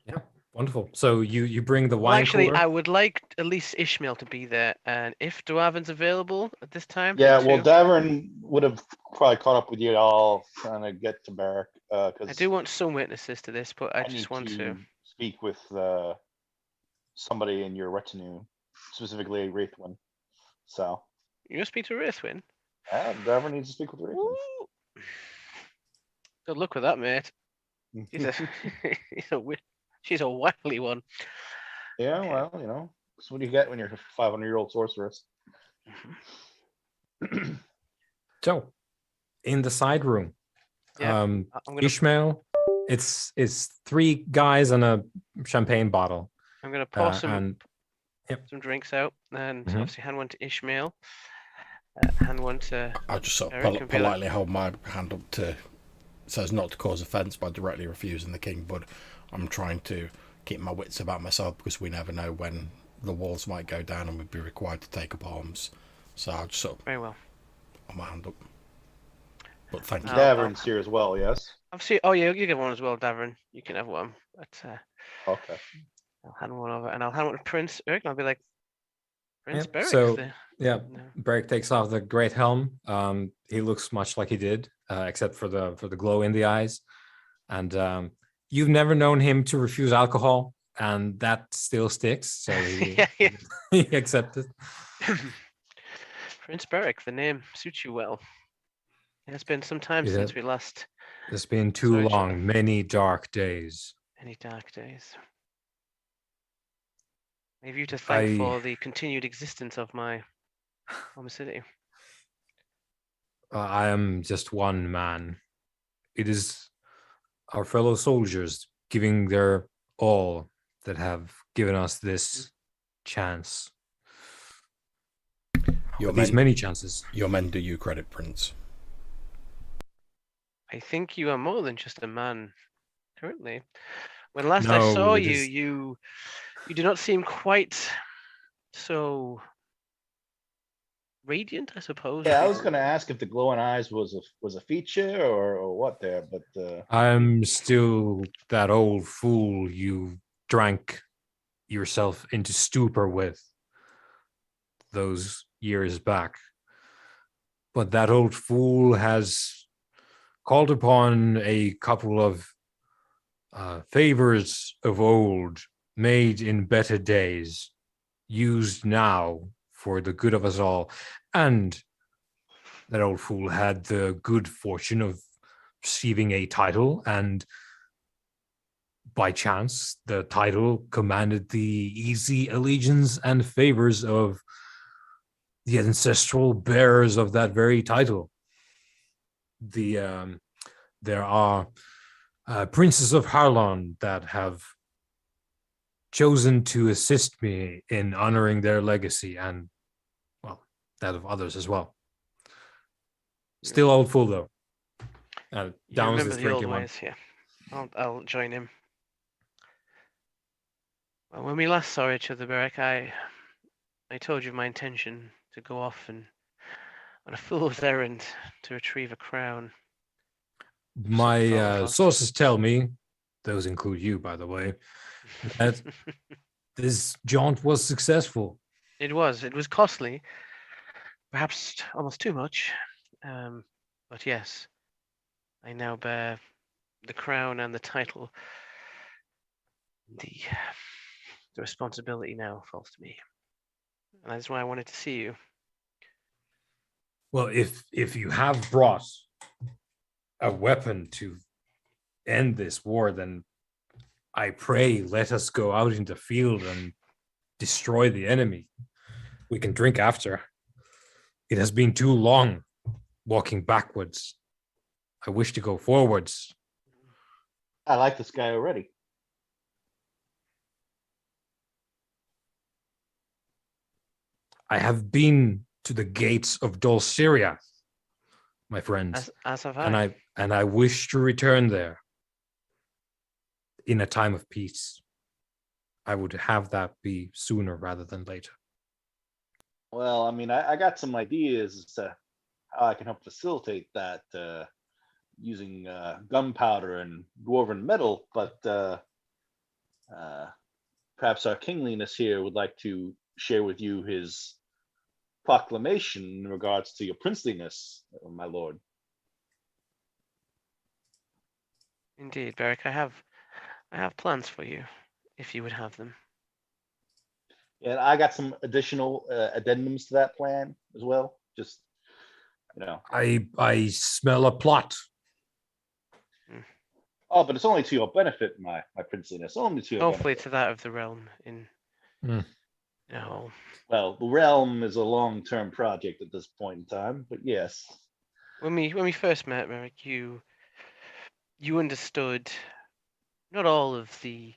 Yeah, wonderful. So you bring the wine. Well, actually, cooler? I would like at least Ishmael to be there, and if Dwarven's available at this time. Yeah, well, Davern would have probably caught up with you all trying to get to Barrack. I do want some witnesses to this, but I just want to speak with somebody in your retinue, specifically Wraithwin. So, You speak to Wraithwin? Davern needs to speak with Wraithwin. Ooh. Good luck with that, mate. She's a, she's a wily one. Yeah, Okay. well, that's what you get when you're a 500-year-old sorceress. So, in the side room, Yeah, I'm gonna Ishmael, it's 3 guys and a champagne bottle. pour and some drinks out, and Mhm. obviously hand one to Ishmael, hand one to I'll just sort of Eric and be like, politely hold my hand up to, so as not to cause offence by directly refusing the king, but I'm trying to keep my wits about myself because we never know when the walls might go down and we'd be required to take up arms. So I'll just sort of very well. hold my hand up. But thank you. Davern's here as well, yes? Obviously, oh yeah, you get one as well, Davern. You can have one. But Okay. I'll hand one over, and I'll hand one to Prince Eric, and I'll be like, Prince Yep, Beric. so- the- Yeah, no. Beric takes off the great helm. He looks much like he did, except for the glow in the eyes. And you've never known him to refuse alcohol, and that still sticks. So he, Yeah. he accepted. Prince Beric, the name suits you well. It's been some time Yeah. since we last It's been too Sorry, long, Joe. many dark days. any dark days. I have you to thank I- for the continued existence of my city. I am just one man. It is our fellow soldiers giving their all that have given us this chance. Your These men, many chances. your men do you credit, Prince. I think you are more than just a man currently. When last I No, saw it you, is- you do not seem quite so radiant, I suppose. Yeah, I would was be going to the word. ask if the glowing eyes was a feature or what there, but I'm still that old fool you drank yourself into stupor with those years back. But that old fool has called upon a couple of favors of old, made in better days, used now for the good of us all. And that old fool had the good fortune of receiving a title, and by chance, the title commanded the easy allegiance and favors of the ancestral bearers of that very title. There are princes of Harlon that have chosen to assist me in honoring their legacy, and, well, that of others as well. Still old fool, though. You Downs remember this the old drinking one. ways, yeah. I'll join him. Well, when we last saw each other, Beric, I told you my intention to go off and on a fool's errand to retrieve a crown. My Holocaust. sources tell me, those include you, by the way, that this jaunt was successful. It was costly, perhaps almost too much. But yes, I now bear the crown and the title. The responsibility now falls to me, and that's why I wanted to see you. Well, if you have brought a weapon to end this war, then I pray let us go out into the field and destroy the enemy. We can drink after. It has been too long walking backwards. I wish to go forwards. I like this guy already. I have been to the gates of Dulceria, my friends, As have I. and I wish to return there in a time of peace. I would have that be sooner rather than later. Well, I mean, I got some ideas as to how I can help facilitate that using gunpowder and dwarven metal, but perhaps our kingliness here would like to share with you his proclamation in regards to your princeliness, my lord. Indeed, Beric, I have plans for you, if you would have them. And I got some additional addendums to that plan as well. Just, you know. I smell a plot. Oh, but it's only to your benefit, my princeliness. Only to your Hopefully benefit. to that of the realm in a whole. Well, the realm is a long-term project at this point in time, but yes. When we first met, Merrick, you understood not all of the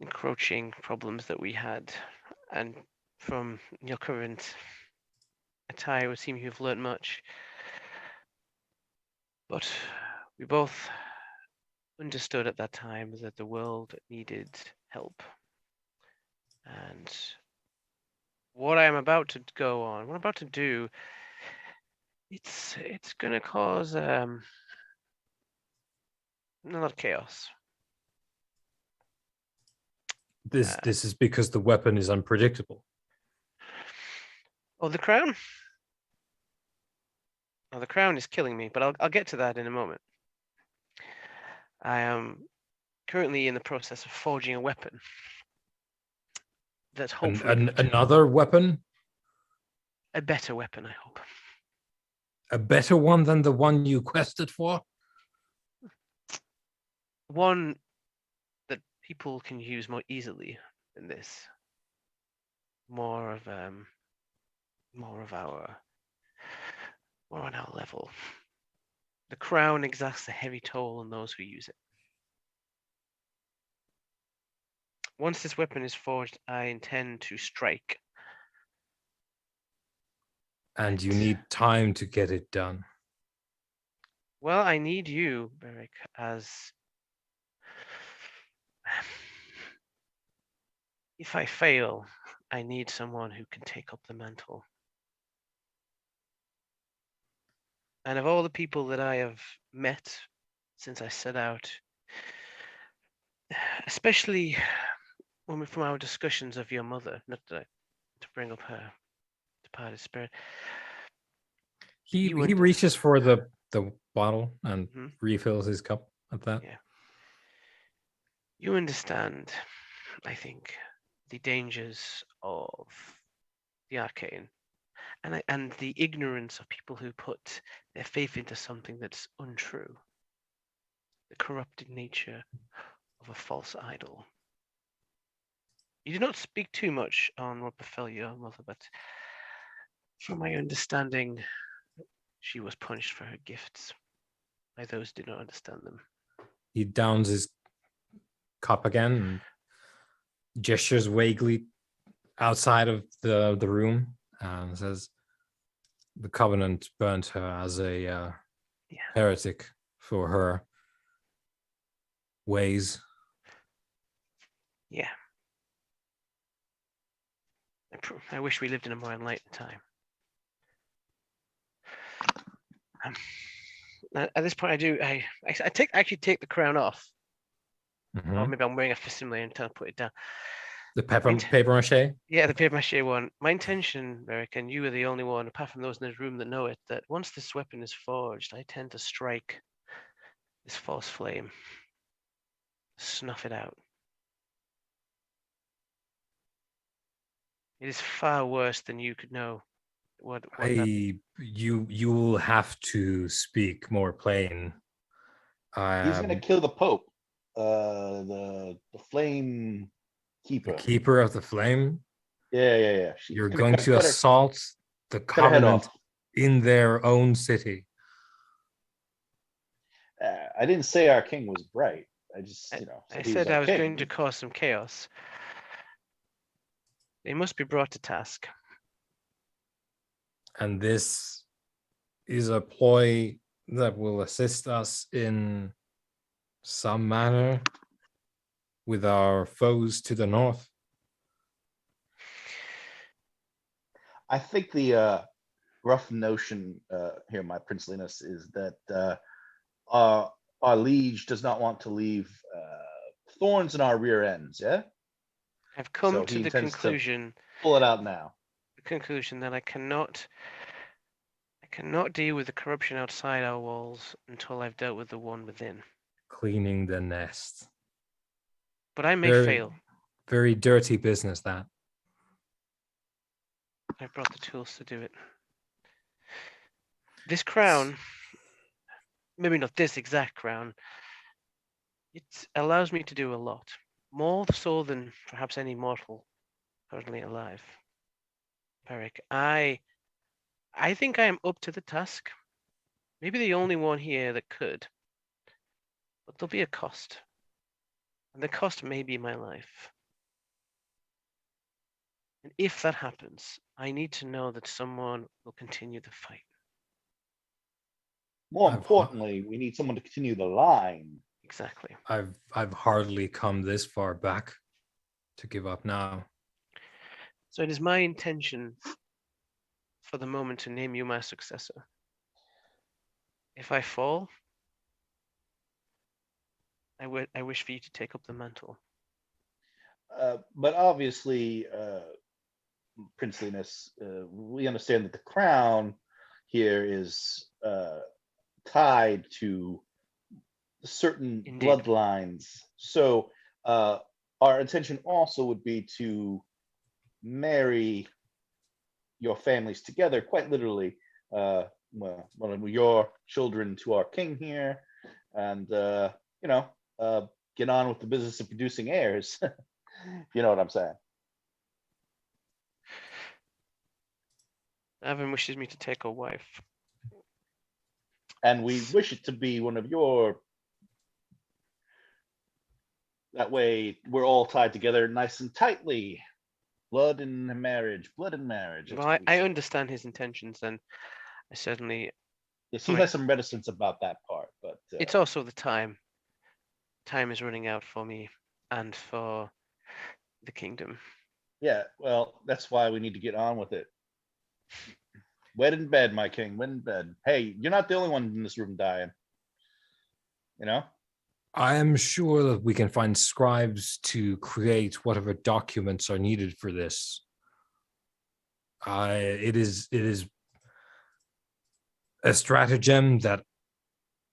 encroaching problems that we had, and from your current attire, it would seem you've learned much. But we both understood at that time that the world needed help. And what I'm about to go on, what I'm about to do, it's going to cause a lot of chaos. This is because the weapon is unpredictable. Oh, the crown? Oh, the crown is killing me, but I'll get to that in a moment. I am currently in the process of forging a weapon. That's hopefully Another weapon? a better weapon, I hope. A better one than the one you quested for? One that people can use more easily than this. More on our level. The crown exacts a heavy toll on those who use it. Once this weapon is forged, I intend to strike. And you need time to get it done. Well, I need you, Beric, as if I fail, I need someone who can take up the mantle. And of all the people that I have met since I set out, especially from our discussions of your mother, not to bring up her departed spirit. He reaches for the bottle and refills his cup at that. Yeah. You understand, I think, the dangers of the arcane and the ignorance of people who put their faith into something that's untrue. The corrupted nature of a false idol. You did not speak too much on what befell your mother, but from my understanding, she was punished for her gifts by those who did not understand them. He downs his cup again and gestures vaguely outside of the room and says, the Covenant burnt her as a heretic for her ways. Yeah. I wish we lived in a more enlightened time. At this point, I actually take the crown off. Or maybe I'm wearing a facsimile and trying to put it down. The paper mache? Yeah, the paper mache one. My intention, Eric, and you are the only one, apart from those in this room that know it, that once this weapon is forged, I tend to strike this false flame, snuff it out. It is far worse than you could know. You will have to speak more plain. He's going to kill the Pope, the flame keeper. The keeper of the flame? Yeah. You're going to assault the Covenant in their own city. I didn't say our king was bright. I said I was going to cause some chaos. They must be brought to task. And this is a ploy that will assist us in some manner with our foes to the north. I think the rough notion here, my princeliness, is that our liege does not want to leave thorns in our rear ends. Yeah, I've come to the conclusion. Pull it out now. The conclusion that I cannot deal with the corruption outside our walls until I've dealt with the one within. Cleaning the nest. But I may fail. Very dirty business, that. I brought the tools to do it. This crown, maybe not this exact crown, it allows me to do a lot. More so than perhaps any mortal currently alive. Beric, I think I am up to the task. Maybe the only one here that could. But there'll be a cost. And the cost may be my life. And if that happens, I need to know that someone will continue the fight. More I've- importantly, we need someone to continue the line. Exactly. I've hardly come this far back to give up now. So it is my intention for the moment to name you my successor. If I fall, I wish for you to take up the mantle. But obviously, princeliness, we understand that the crown here is tied to certain Indeed. bloodlines. So our intention also would be to marry your families together, quite literally. One of your children to our king here, and get on with the business of producing heirs. You know what I'm saying? Avon wishes me to take a wife. And we wish it to be one of your. That way, we're all tied together nice and tightly. Blood and marriage. Blood and marriage. Well, I understand his intentions, and I certainly. Yes, he Right. has some reticence about that part, but It's also the time. Time is running out for me and for the kingdom. yeah, well, that's why we need to get on with it. Wed in bed, my king. Wed in bed. Hey, you're not the only one in this room dying. You know? I am sure that we can find scribes to create whatever documents are needed for this. It is a stratagem that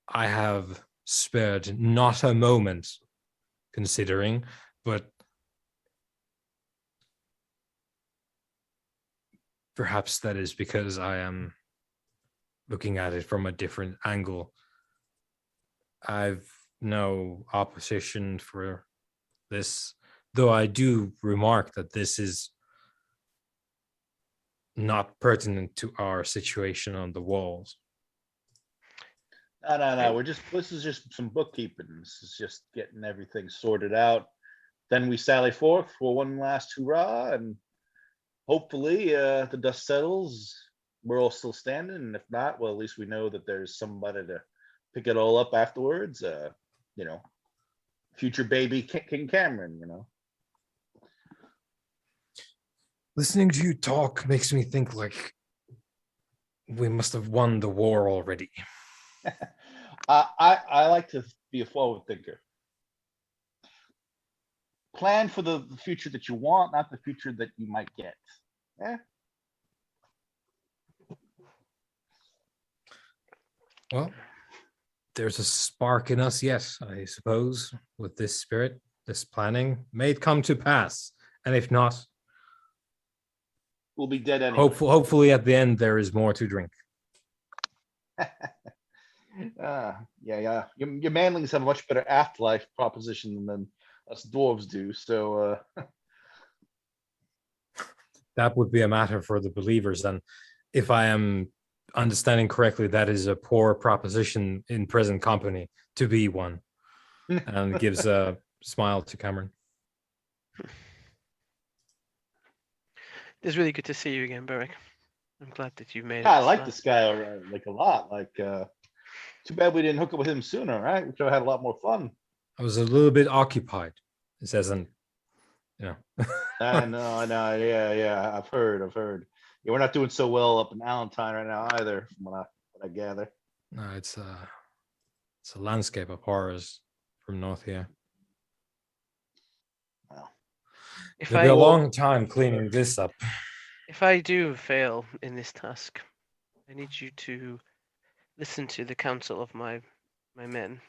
I have spared not a moment considering, but perhaps that is because I am looking at it from a different angle. I've no opposition for this, though I do remark that this is not pertinent to our situation on the walls. No. This is just some bookkeeping. This is just getting everything sorted out. Then we sally forth for one last hurrah, and hopefully the dust settles. We're all still standing, and if not, well, at least we know that there's somebody to pick it all up afterwards. Future baby King Cameron. Listening to you talk makes me think like we must have won the war already. I like to be a forward thinker. Plan for the future that you want, not the future that you might get. Well, there's a spark in us yet, I suppose, with this spirit, this planning. May it come to pass. And if not, We'll be dead anyway. hopefully at the end there is more to drink. Yeah. Your manlings have a much better afterlife proposition than us dwarves do. So That would be a matter for the believers. And if I am understanding correctly, that is a poor proposition in present company to be one. And gives a smile to Cameron. It's really good to see you again, Beric. I'm glad that you've made it. I like this guy like a lot. Too bad we didn't hook up with him sooner, right? We could have had a lot more fun. I was a little bit occupied. This hasn't, I know. Yeah. I've heard. Yeah, we're not doing so well up in Allentown right now either, from what I gather. No, it's a landscape of horrors from north here. Well, It'll be a long time cleaning this up. If I do fail in this task, I need you to listen to the counsel of my men.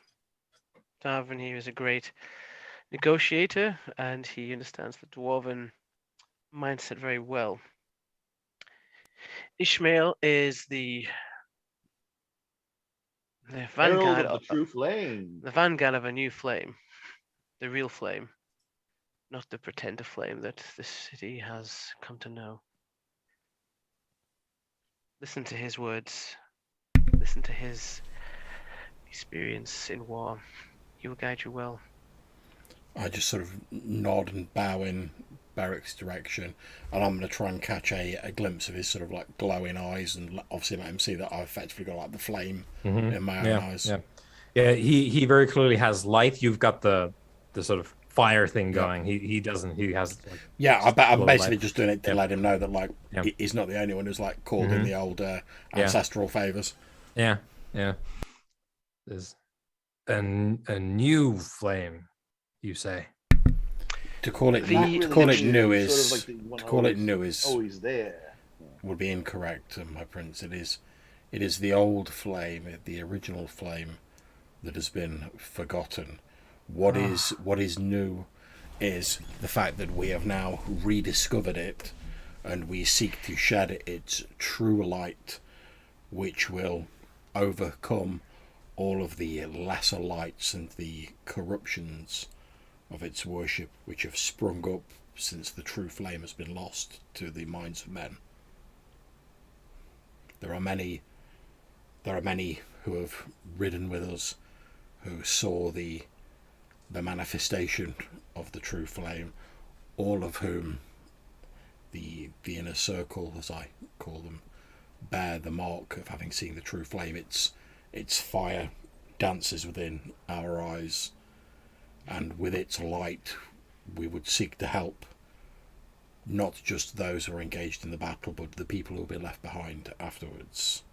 Darwin here is a great negotiator, and he understands the dwarven mindset very well. Ishmael is the Herald vanguard of the true flame. the vanguard of a new flame, the real flame, not the pretender flame that the city has come to know. Listen to his words. Listen to his experience in war. He will guide you well. I just sort of nod and bow in Beric's direction, and I'm going to try and catch a glimpse of his sort of like glowing eyes, and obviously let him see that I've effectively got like the flame in my own eyes. Yeah. He very clearly has light. You've got the sort of fire thing going. He doesn't. He has. Like, I'm basically just doing it to let him know that like he's not the only one who's like called in the old ancestral favors. Yeah. There's a new flame, you say. To call it new is always there. Would be incorrect, my prince. It is the old flame, the original flame that has been forgotten. What is new is the fact that we have now rediscovered it, and we seek to shed its true light, which will overcome all of the lesser lights and the corruptions of its worship which have sprung up since the true flame has been lost to the minds of men. There are many who have ridden with us, who saw the manifestation of the true flame, all of whom the inner circle, as I call them, bear the mark of having seen the true flame. Its fire dances within our eyes, and with its light we would seek to help not just those who are engaged in the battle, but the people who will be left behind afterwards.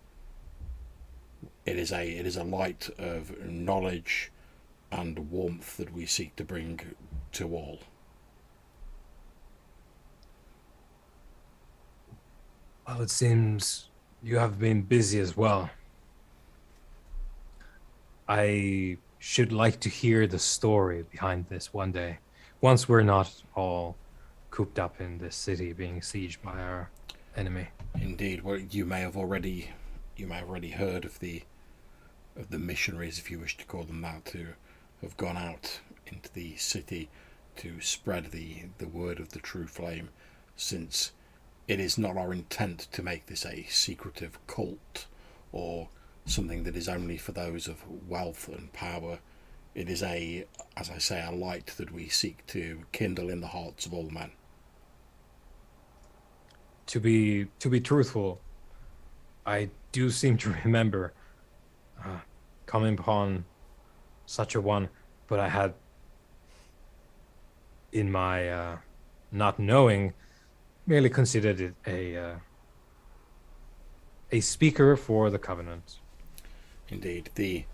It is a light of knowledge and warmth that we seek to bring to all. Well, it seems you have been busy as well. I should like to hear the story behind this one day, once we're not all cooped up in this city being sieged by our enemy. Indeed. Well, you may have already heard of the missionaries, if you wish to call them that, who have gone out into the city to spread the word of the true flame, since it is not our intent to make this a secretive cult or something that is only for those of wealth and power. It is as I say, a light that we seek to kindle in the hearts of all men. To be truthful, I do seem to remember coming upon such a one, but I had, in my not knowing, merely considered it a speaker for the Covenant. Indeed, the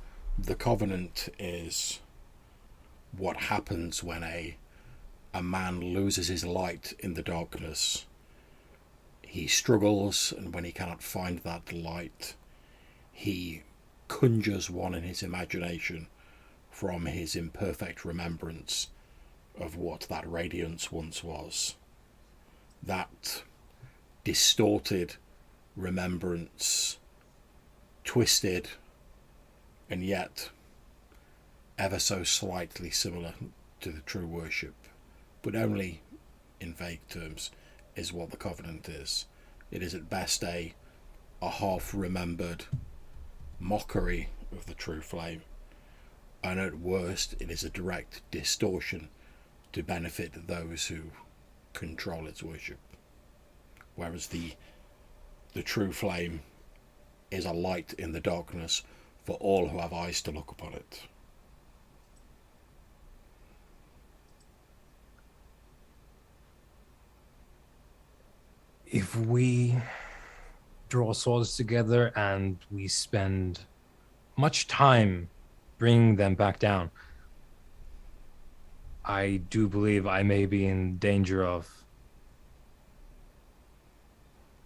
Covenant is what happens when a man loses his light in the darkness. He struggles, and when he cannot find that light, he conjures one in his imagination from his imperfect remembrance of what that radiance once was. That distorted remembrance, twisted and yet ever so slightly similar to the true worship, but only in vague terms, is what the Covenant is. It is at best a half-remembered mockery of the true flame, and at worst it is a direct distortion to benefit those who control its worship. Whereas the true flame is a light in the darkness for all who have eyes to look upon it. If we draw swords together and we spend much time bringing them back down, I do believe I may be in danger of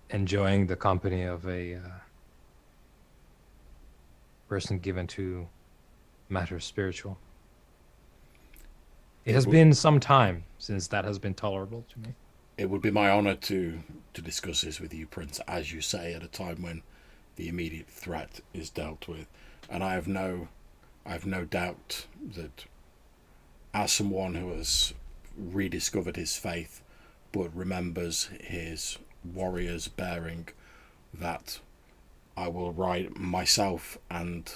enjoying the company of a person given to matters spiritual. It has been some time since that has been tolerable to me. It would be my honour to discuss this with you, Prince, as you say, at a time when the immediate threat is dealt with, and I have no doubt that, as someone who has rediscovered his faith, but remembers his warrior's bearing, that I will ride myself and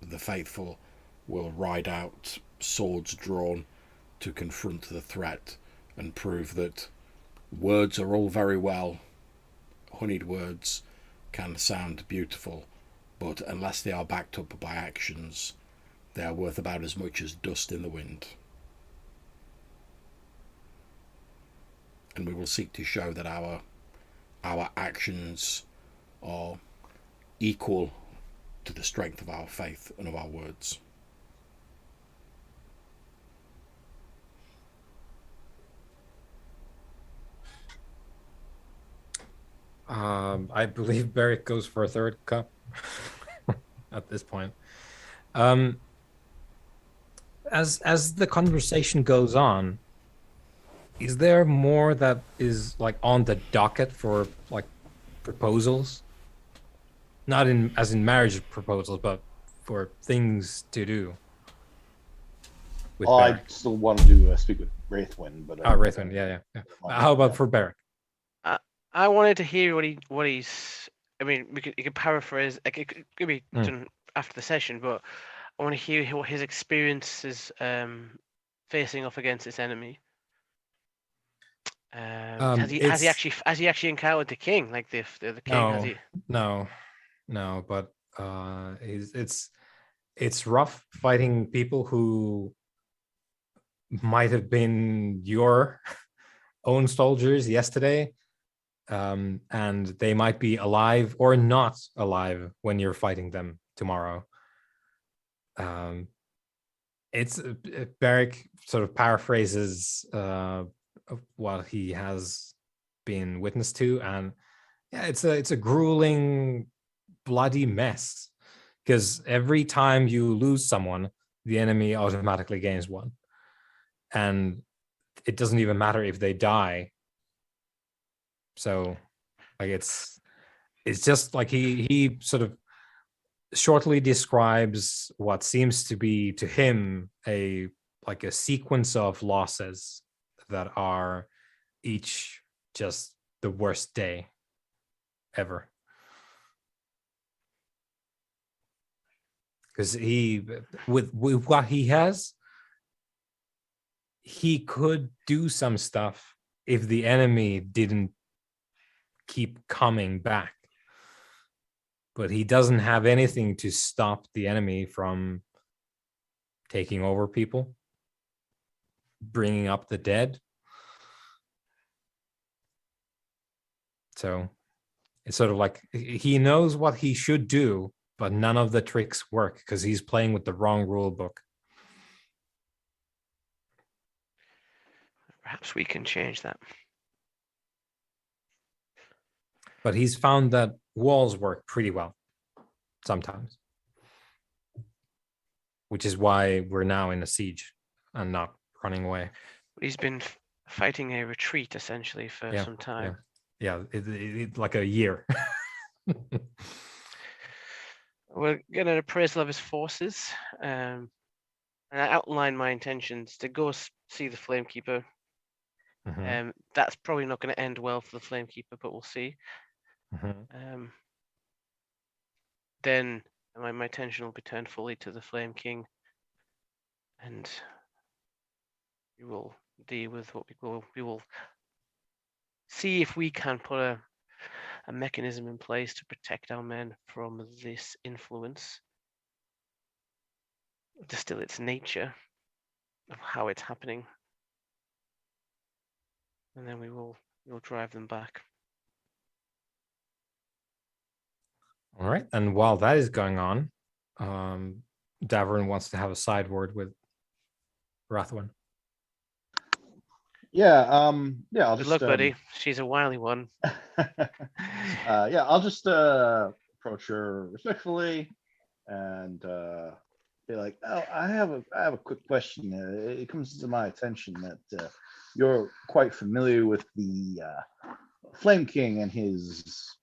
the faithful will ride out, swords drawn, to confront the threat and prove that words are all very well. Honeyed words can sound beautiful, but unless they are backed up by actions, they are worth about as much as dust in the wind. And we will seek to show that our actions are equal to the strength of our faith and of our words. I believe Beric goes for a third cup at this point. As the conversation goes on, is there more that is like on the docket for like proposals? Not as in marriage proposals, but for things to do. With I Beric. still wanted to speak with Wraithwind, but Wraithwind, yeah. How about for Beric? I wanted to hear what he's. I mean, you could paraphrase. Like it could be done after the session, but I want to hear what his experiences facing off against this enemy. Has he actually encountered the king? Like the king? No, has he? No, but it's rough fighting people who might have been your own soldiers yesterday, and they might be alive or not alive when you're fighting them tomorrow. It's Beric sort of paraphrases what he has been witness to, and yeah, it's a grueling, bloody mess, because every time you lose someone, the enemy automatically gains one, and it doesn't even matter if they die. So like it's just like he sort of shortly describes what seems to be to him a sequence of losses that are each just the worst day ever. Because he, with what he has, he could do some stuff if the enemy didn't keep coming back. But he doesn't have anything to stop the enemy from taking over people, bringing up the dead. So it's sort of like he knows what he should do, but none of the tricks work because he's playing with the wrong rule book. Perhaps we can change that. But he's found that walls work pretty well sometimes, which is why we're now in a siege and not running away. He's been fighting a retreat essentially for some time. Yeah, it like a year. We'll get an appraisal of his forces, and I outline my intentions to go see the Flamekeeper. That's probably not going to end well for the Flamekeeper, but we'll see. Then my attention will be turned fully to the Flame King, and we will deal with what we will see if we can put a mechanism in place to protect our men from this influence, distill its nature of how it's happening, and then we'll drive them back. All right, and while that is going on, Davern wants to have a side word with Rathwin. I'll Good luck, buddy. She's a wily one. I'll just approach her respectfully and They're like, oh, I have a quick question. It comes to my attention that you're quite familiar with the Flame King and his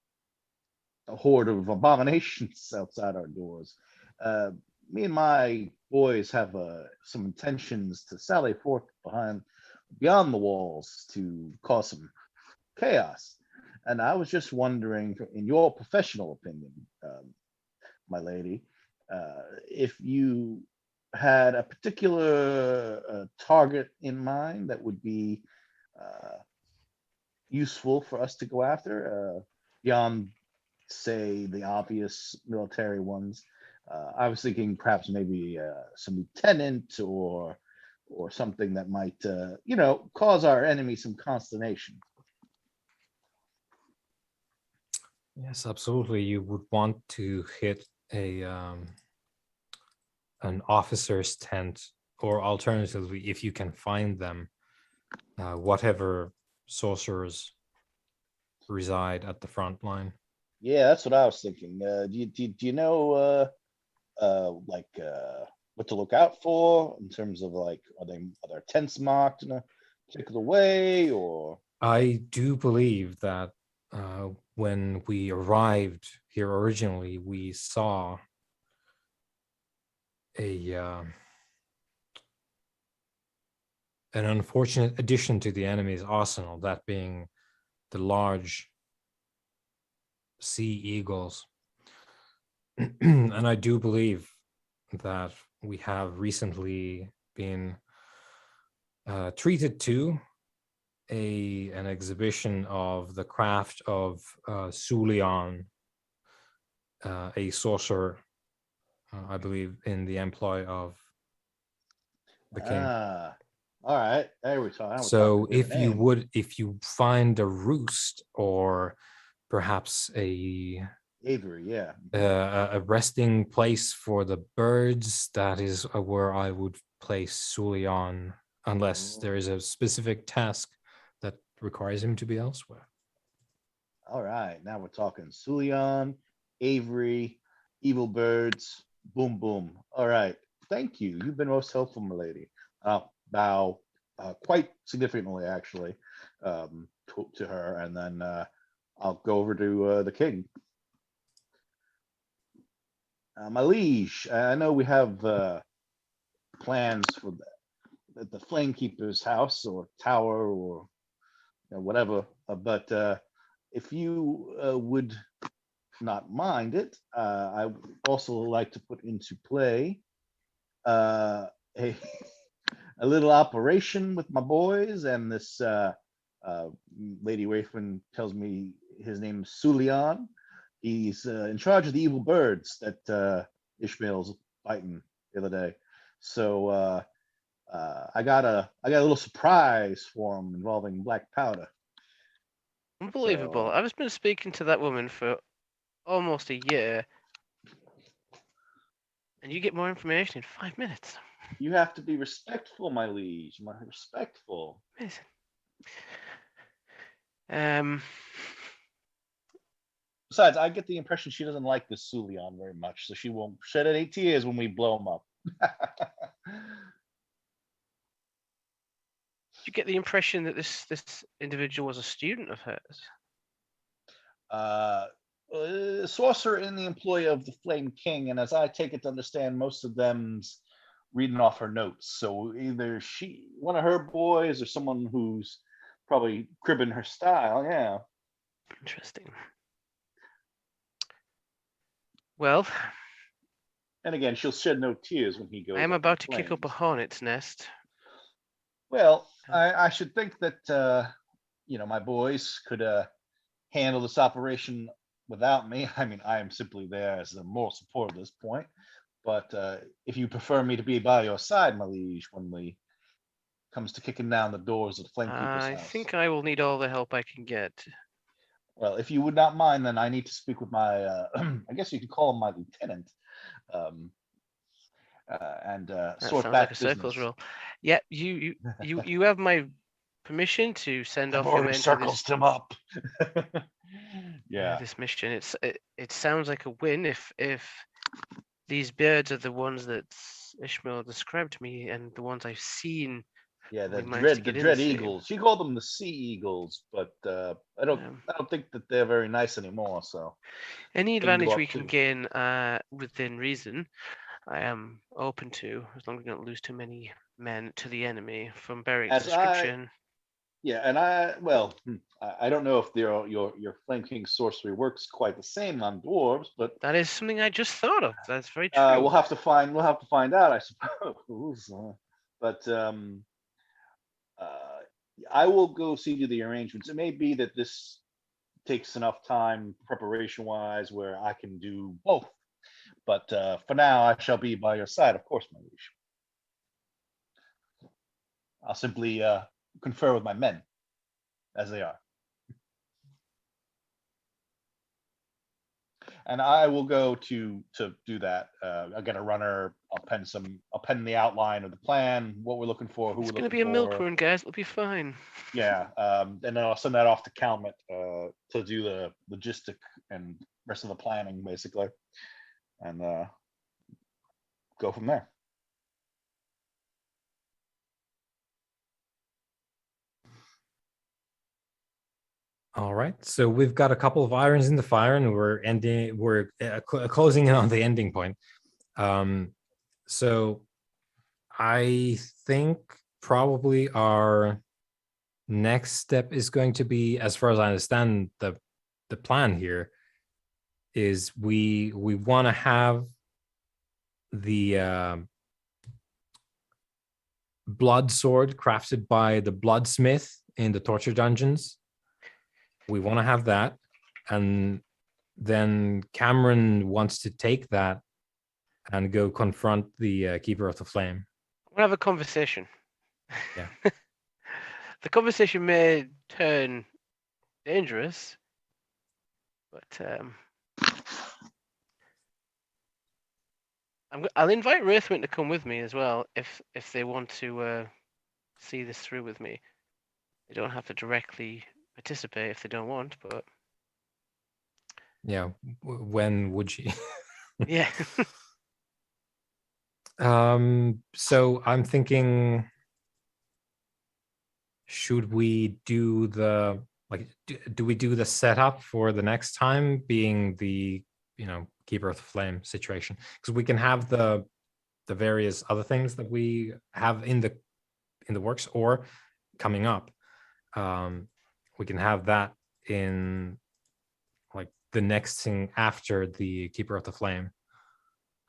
horde of abominations outside our doors. Me and my boys have some intentions to sally forth beyond the walls to cause some chaos. And I was just wondering, in your professional opinion, my lady, if you had a particular target in mind that would be useful for us to go after beyond, say, the obvious military ones. I was thinking perhaps maybe some lieutenant or something that might, cause our enemy some consternation. Yes, absolutely. You would want to hit an officer's tent, or alternatively, if you can find them, whatever sorcerers reside at the front line. Yeah, that's what I was thinking. Do you know what to look out for in terms of like are their tents marked in a particular way, or? I do believe that when we arrived here originally, we saw an unfortunate addition to the enemy's arsenal, that being the large sea eagles. And I do believe that we have recently been treated to an exhibition of the craft of Sulion, a sorcerer, I believe, in the employ of the king. All right, there we go. So if you find a roost, or perhaps a Avery, yeah, a resting place for the birds, that is where I would place Sulion, unless there is a specific task that requires him to be elsewhere. All right, now we're talking Sulion, Avery, evil birds, boom, boom. All right, thank you. You've been most helpful, my lady. Bow quite significantly, actually, to her, and then I'll go over to the king. My liege, I know we have plans for the Flamekeeper's house or tower or whatever, but if you would not mind it, I would also like to put into play a a little operation with my boys, and this Lady Wraithman tells me his name is Sulion. He's in charge of the evil birds that Ishmael's fighting the other day. So I got a little surprise for him involving black powder. Unbelievable. So, I've been speaking to that woman for almost a year, and you get more information in 5 minutes. you have to be respectful, my liege. Respectful. Amazing. Besides, I get the impression she doesn't like this Sulion very much, so she won't shed any tears when we blow him up. Did you get the impression that this individual was a student of hers? Sorcerer in the employ of the Flame King, and as I take it to understand, most of them's reading off her notes. So either one of her boys, or someone who's probably cribbing her style. Yeah. Interesting. Well, and again, she'll shed no tears when he goes. I am about to kick up a hornet's nest. Well, I should think that my boys could handle this operation without me. I mean, I am simply there as a moral support at this point. But if you prefer me to be by your side, my liege, when we comes to kicking down the doors of the Flamekeeper's house, I think I will need all the help I can get. Well, if you would not mind, then I need to speak with my, I guess you could call him my lieutenant, and sort sounds that like a circles roll. Yeah, you have my permission to send off your men circled him up. Yeah, this mission. It sounds like a win if these birds are the ones that Ishmael described to me, and the ones I've seen. Yeah, We the managed to dread get in the dread sea. eagles. She called them the sea eagles, but I don't think that they're very nice anymore. So Any they can go advantage we up can to- gain within reason, I am open to, as long as we don't lose too many men to the enemy from Beric's As I- description. Yeah, and I don't know if your Flame King sorcery works quite the same on dwarves, but That is something I just thought of. That's very true. we'll have to find out, I suppose. But I will go see to the arrangements. It may be that this takes enough time preparation wise where I can do both. But for now, I shall be by your side, of course, my liege. I'll simply confer with my men as they are. And I will go to do that. I'll get a runner. I'll pen the outline of the plan, what we're looking for, who It's we're going to looking be a milk for. run, guys. It'll be fine. Yeah, and then I'll send that off to Calmet to do the logistic and rest of the planning, basically, and go from there. All right, so we've got a couple of irons in the fire, and we're closing in on the ending point. So I think probably our next step is going to be, as far as I understand the plan here, is we want to have the blood sword crafted by the bloodsmith in the torture dungeons. We want to have that, and then Cameron wants to take that and go confront the Keeper of the Flame. We'll have a conversation. Yeah. The conversation may turn dangerous, but I'll invite Wraithwind to come with me as well if they want to see this through with me. They don't have to directly participate if they don't want, but Yeah. When would she? yeah. So I'm thinking, should we do do we do the setup for the next time being the Keeper of the Flame situation? Because we can have the various other things that we have in the works or coming up. We can have that in the next thing after the Keeper of the Flame.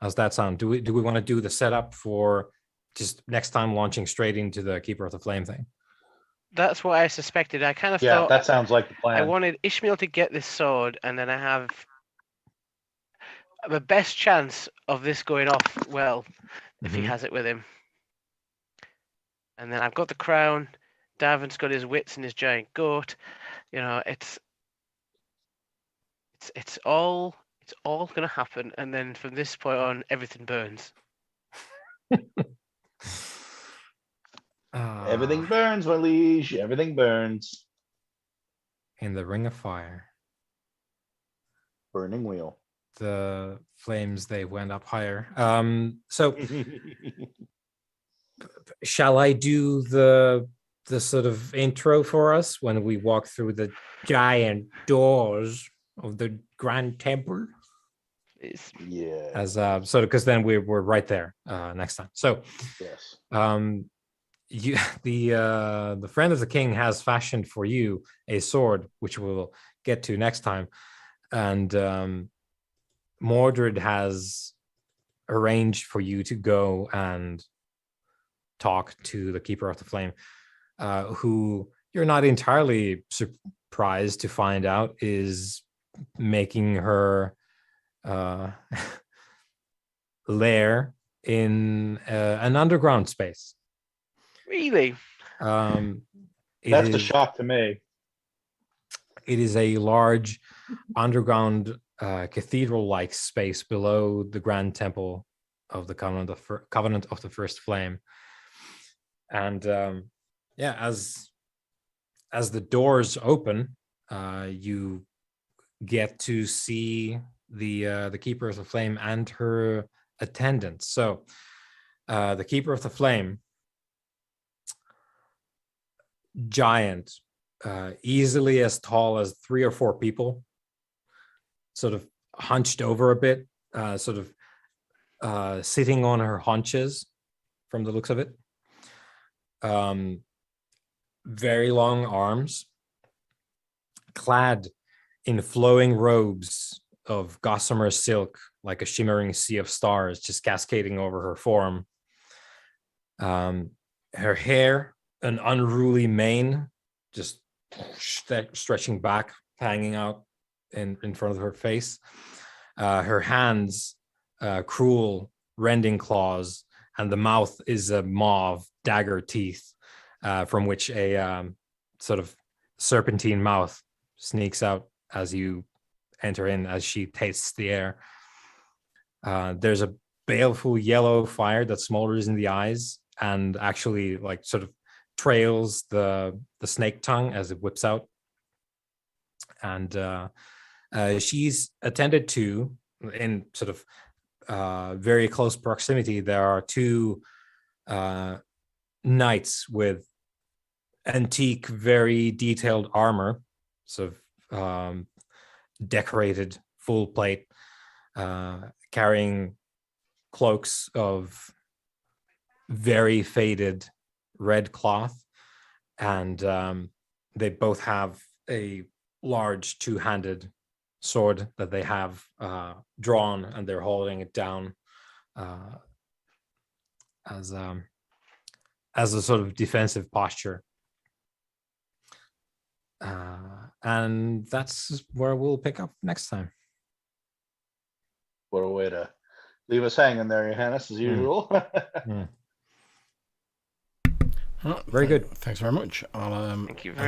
How's that sound? Do we want to do the setup for just next time launching straight into the Keeper of the Flame thing? That's what I suspected. I kind of Yeah, thought that sounds like the plan. I wanted Ishmael to get this sword, and then I have the best chance of this going off well if he has it with him. And then I've got the crown. Davon's got his wits and his giant goat. It's all gonna happen, and then from this point on, everything burns. Everything burns, my liege. Everything burns. In the Ring of Fire, Burning wheel. the flames, they went up higher. So shall I do the sort of intro for us when we walk through the giant doors of the Grand Temple? Yeah. As because then we're right there next time. So yes. The friend of the king has fashioned for you a sword, which we'll get to next time, and Mordred has arranged for you to go and talk to the Keeper of the Flame, who you're not entirely surprised to find out is making her lair in an underground space. Really? That's the shock to me. It is a large underground cathedral-like space below the Grand Temple of the Covenant of the First Flame. And as the doors open, you get to see the Keeper of the Flame and her attendants. So the Keeper of the Flame, giant, easily as tall as 3 or 4 people, sort of hunched over a bit, sort of sitting on her haunches from the looks of it. Very long arms, clad in flowing robes of gossamer silk, like a shimmering sea of stars just cascading over her form. Her hair, an unruly mane, just stretching back, hanging out in front of her face. Her hands, cruel, rending claws, and the mouth is a mauve dagger teeth, from which a sort of serpentine mouth sneaks out as you enter in, as she tastes the air. There's a baleful yellow fire that smolders in the eyes and actually like sort of trails the snake tongue as it whips out. And she's attended to in sort of very close proximity. There are 2 knights with antique, very detailed armor, sort of decorated full plate, carrying cloaks of very faded red cloth, and they both have a large 2-handed sword that they have drawn, and they're holding it down as a sort of defensive posture. And that's where we'll pick up next time. What a way to leave us hanging there, Johannes, as usual. Very good. Thanks very much. Thank you very